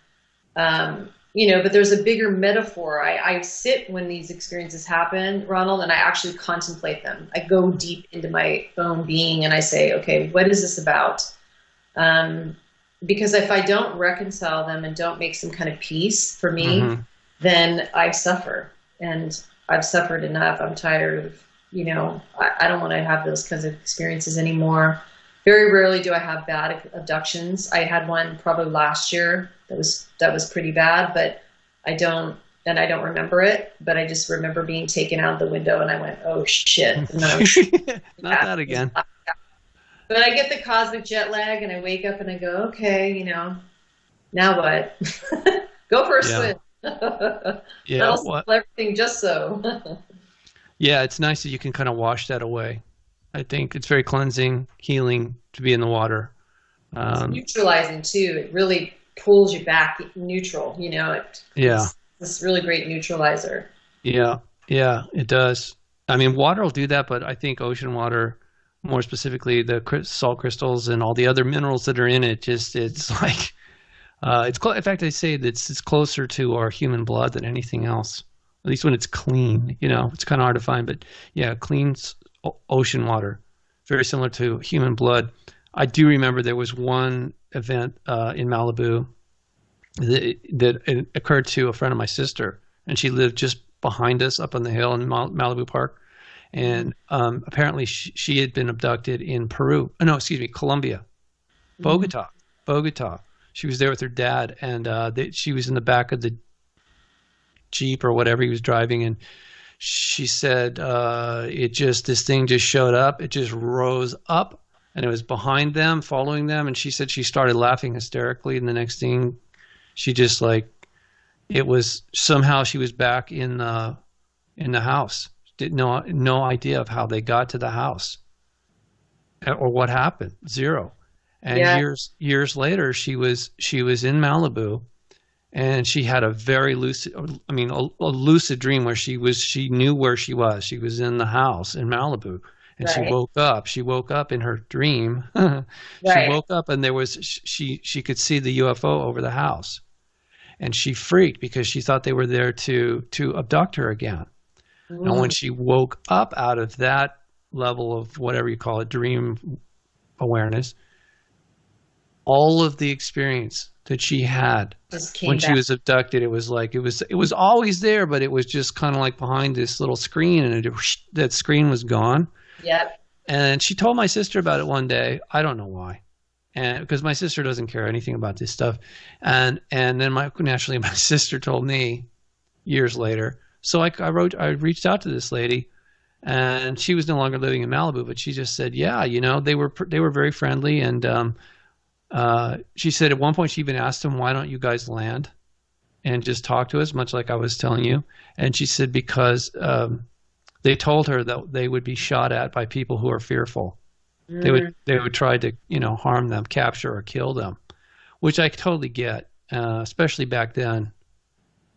but there's a bigger metaphor. I sit when these experiences happen, Ronald, and I actually contemplate them. I go deep into my own being and I say, okay, what is this about? Because if I don't reconcile them and don't make some kind of peace for me, then I suffer, and I've suffered enough. I'm tired of, I don't want to have those kinds of experiences anymore. Very rarely do I have bad abductions. I had one probably last year that was pretty bad, but I don't remember it, but I just remember being taken out the window and I went, oh shit. And then I was, not that again. But I get the cosmic jet lag and I wake up and I go, okay, now what? Go for a swim. Yeah. That'll settle everything just so. Yeah, it's nice that you can kind of wash that away. I think it's very cleansing, healing to be in the water. It's neutralizing too. It really pulls you back neutral, It's this really great neutralizer. Yeah, it does. I mean, water will do that, but I think ocean water, more specifically the salt crystals and all the other minerals that are in it, it's like, in fact, I say that it's closer to our human blood than anything else, at least when it's clean. It's kind of hard to find, but yeah, clean ocean water, very similar to human blood. I do remember there was one event in Malibu that occurred to a friend of my sister, and she lived just behind us up on the hill in Malibu Park. And apparently she had been abducted in Colombia, Bogota. She was there with her dad, and she was in the back of the Jeep or whatever he was driving, and she said this thing just showed up. It just rose up, and it was behind them, following them. And she said she started laughing hysterically, and the next thing, she just it was somehow she was back in the house. Didn't no idea of how they got to the house or what happened. Zero. And years later, she was in Malibu, and she had a very lucid dream where she knew where she was. She was in the house in Malibu, and she woke up. She woke up in her dream. She woke up, and she could see the UFO over the house, and she freaked because she thought they were there to abduct her again. And when she woke up out of that level of whatever you call it, dream awareness, all of the experience that she had when she was abducted. It was like it was always there, but it was just kind of like behind this little screen, and that screen was gone. Yep. And she told my sister about it one day. I don't know why, and because my sister doesn't care anything about this stuff, and then naturally my sister told me years later. So I reached out to this lady, and she was no longer living in Malibu, but she just said, yeah, they were very friendly, and she said at one point she even asked them, why don't you guys land and just talk to us, much like I was telling you. And she said because they told her that they would be shot at by people who are fearful. Mm. They would try to harm them, capture or kill them, which I totally get, especially back then.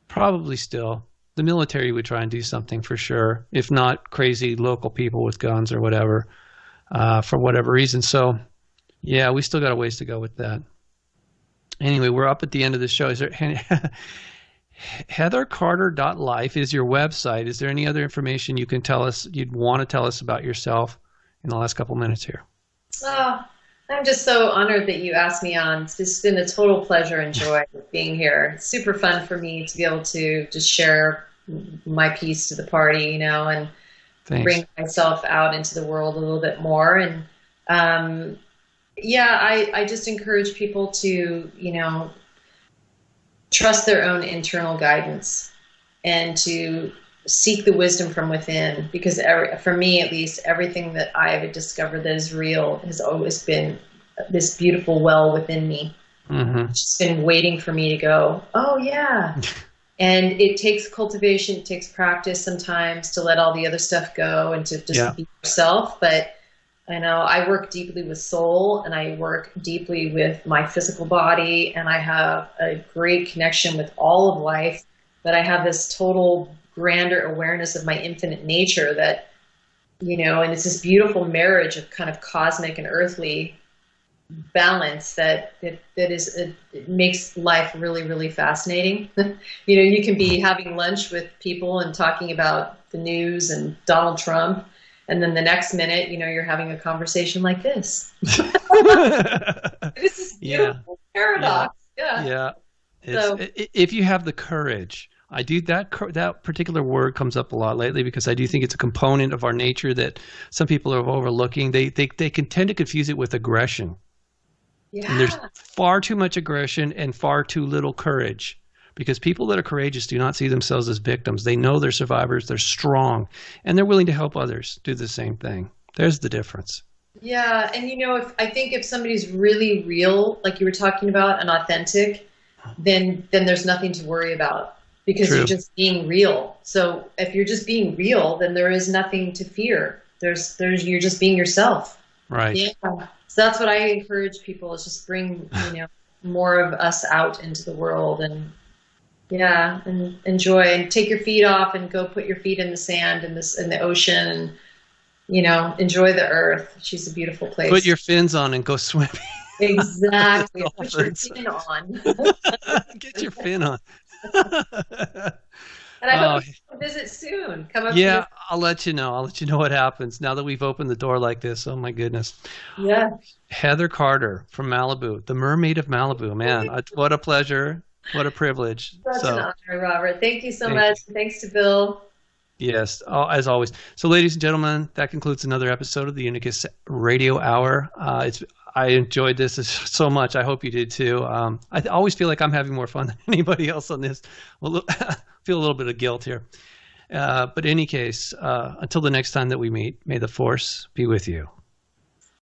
Probably still. The military would try and do something for sure, if not crazy local people with guns or whatever, for whatever reason. So, yeah, we still got a ways to go with that. Anyway, we're up at the end of the show. Is there heathercarter.life is your website. Is there any other information you'd want to tell us about yourself in the last couple minutes here? Oh, I'm just so honored that you asked me on. It's just been a total pleasure and joy being here. It's super fun for me to be able to just share my piece to the party, and Thanks. Bring myself out into the world a little bit more. And I just encourage people to, trust their own internal guidance and to seek the wisdom from within, because for me, at least, everything that I've discovered that is real has always been this beautiful well within me. Mm-hmm. It's just been waiting for me to go, oh yeah. And it takes cultivation, it takes practice sometimes to let all the other stuff go and to just be yourself. But I work deeply with soul, and I work deeply with my physical body, and I have a great connection with all of life, but I have this total grander awareness of my infinite nature that, and it's this beautiful marriage of kind of cosmic and earthly balance that it makes life really, really fascinating. You can be having lunch with people and talking about the news and Donald Trump, and then the next minute, you're having a conversation like this. This is beautiful paradox. Yeah. So, if you have the courage, I do that particular word comes up a lot lately because I do think it's a component of our nature that some people are overlooking. They can tend to confuse it with aggression. Yeah. And there's far too much aggression and far too little courage, because people that are courageous do not see themselves as victims. They know they're survivors, they're strong, and they're willing to help others do the same thing. There's the difference. Yeah, and if somebody's really real, like you were talking about, and authentic, then there's nothing to worry about, because True. You're just being real. So if you're just being real, then there is nothing to fear. You're just being yourself. Right. Yeah. So that's what I encourage people, is just bring, more of us out into the world, and and enjoy, and take your feet off and go put your feet in the sand in the ocean, and, enjoy the earth. She's a beautiful place. Put your fins on and go swimming. Exactly. Put your fin on. Get your fin on. And I hope you can visit soon. Come up. Yeah, I'll let you know. I'll let you know what happens now that we've opened the door like this. Oh my goodness. Yeah. Heather Carter from Malibu, the Mermaid of Malibu. Man, what a pleasure. What a privilege. Such an honor, Robert. Thank you so much. Thanks to Bill. Yes, as always. So, ladies and gentlemen, that concludes another episode of the Unicus Radio Hour. I enjoyed this so much. I hope you did too. I always feel like I'm having more fun than anybody else on this. Well, I feel a little bit of guilt here. But in any case, until the next time that we meet, may the Force be with you.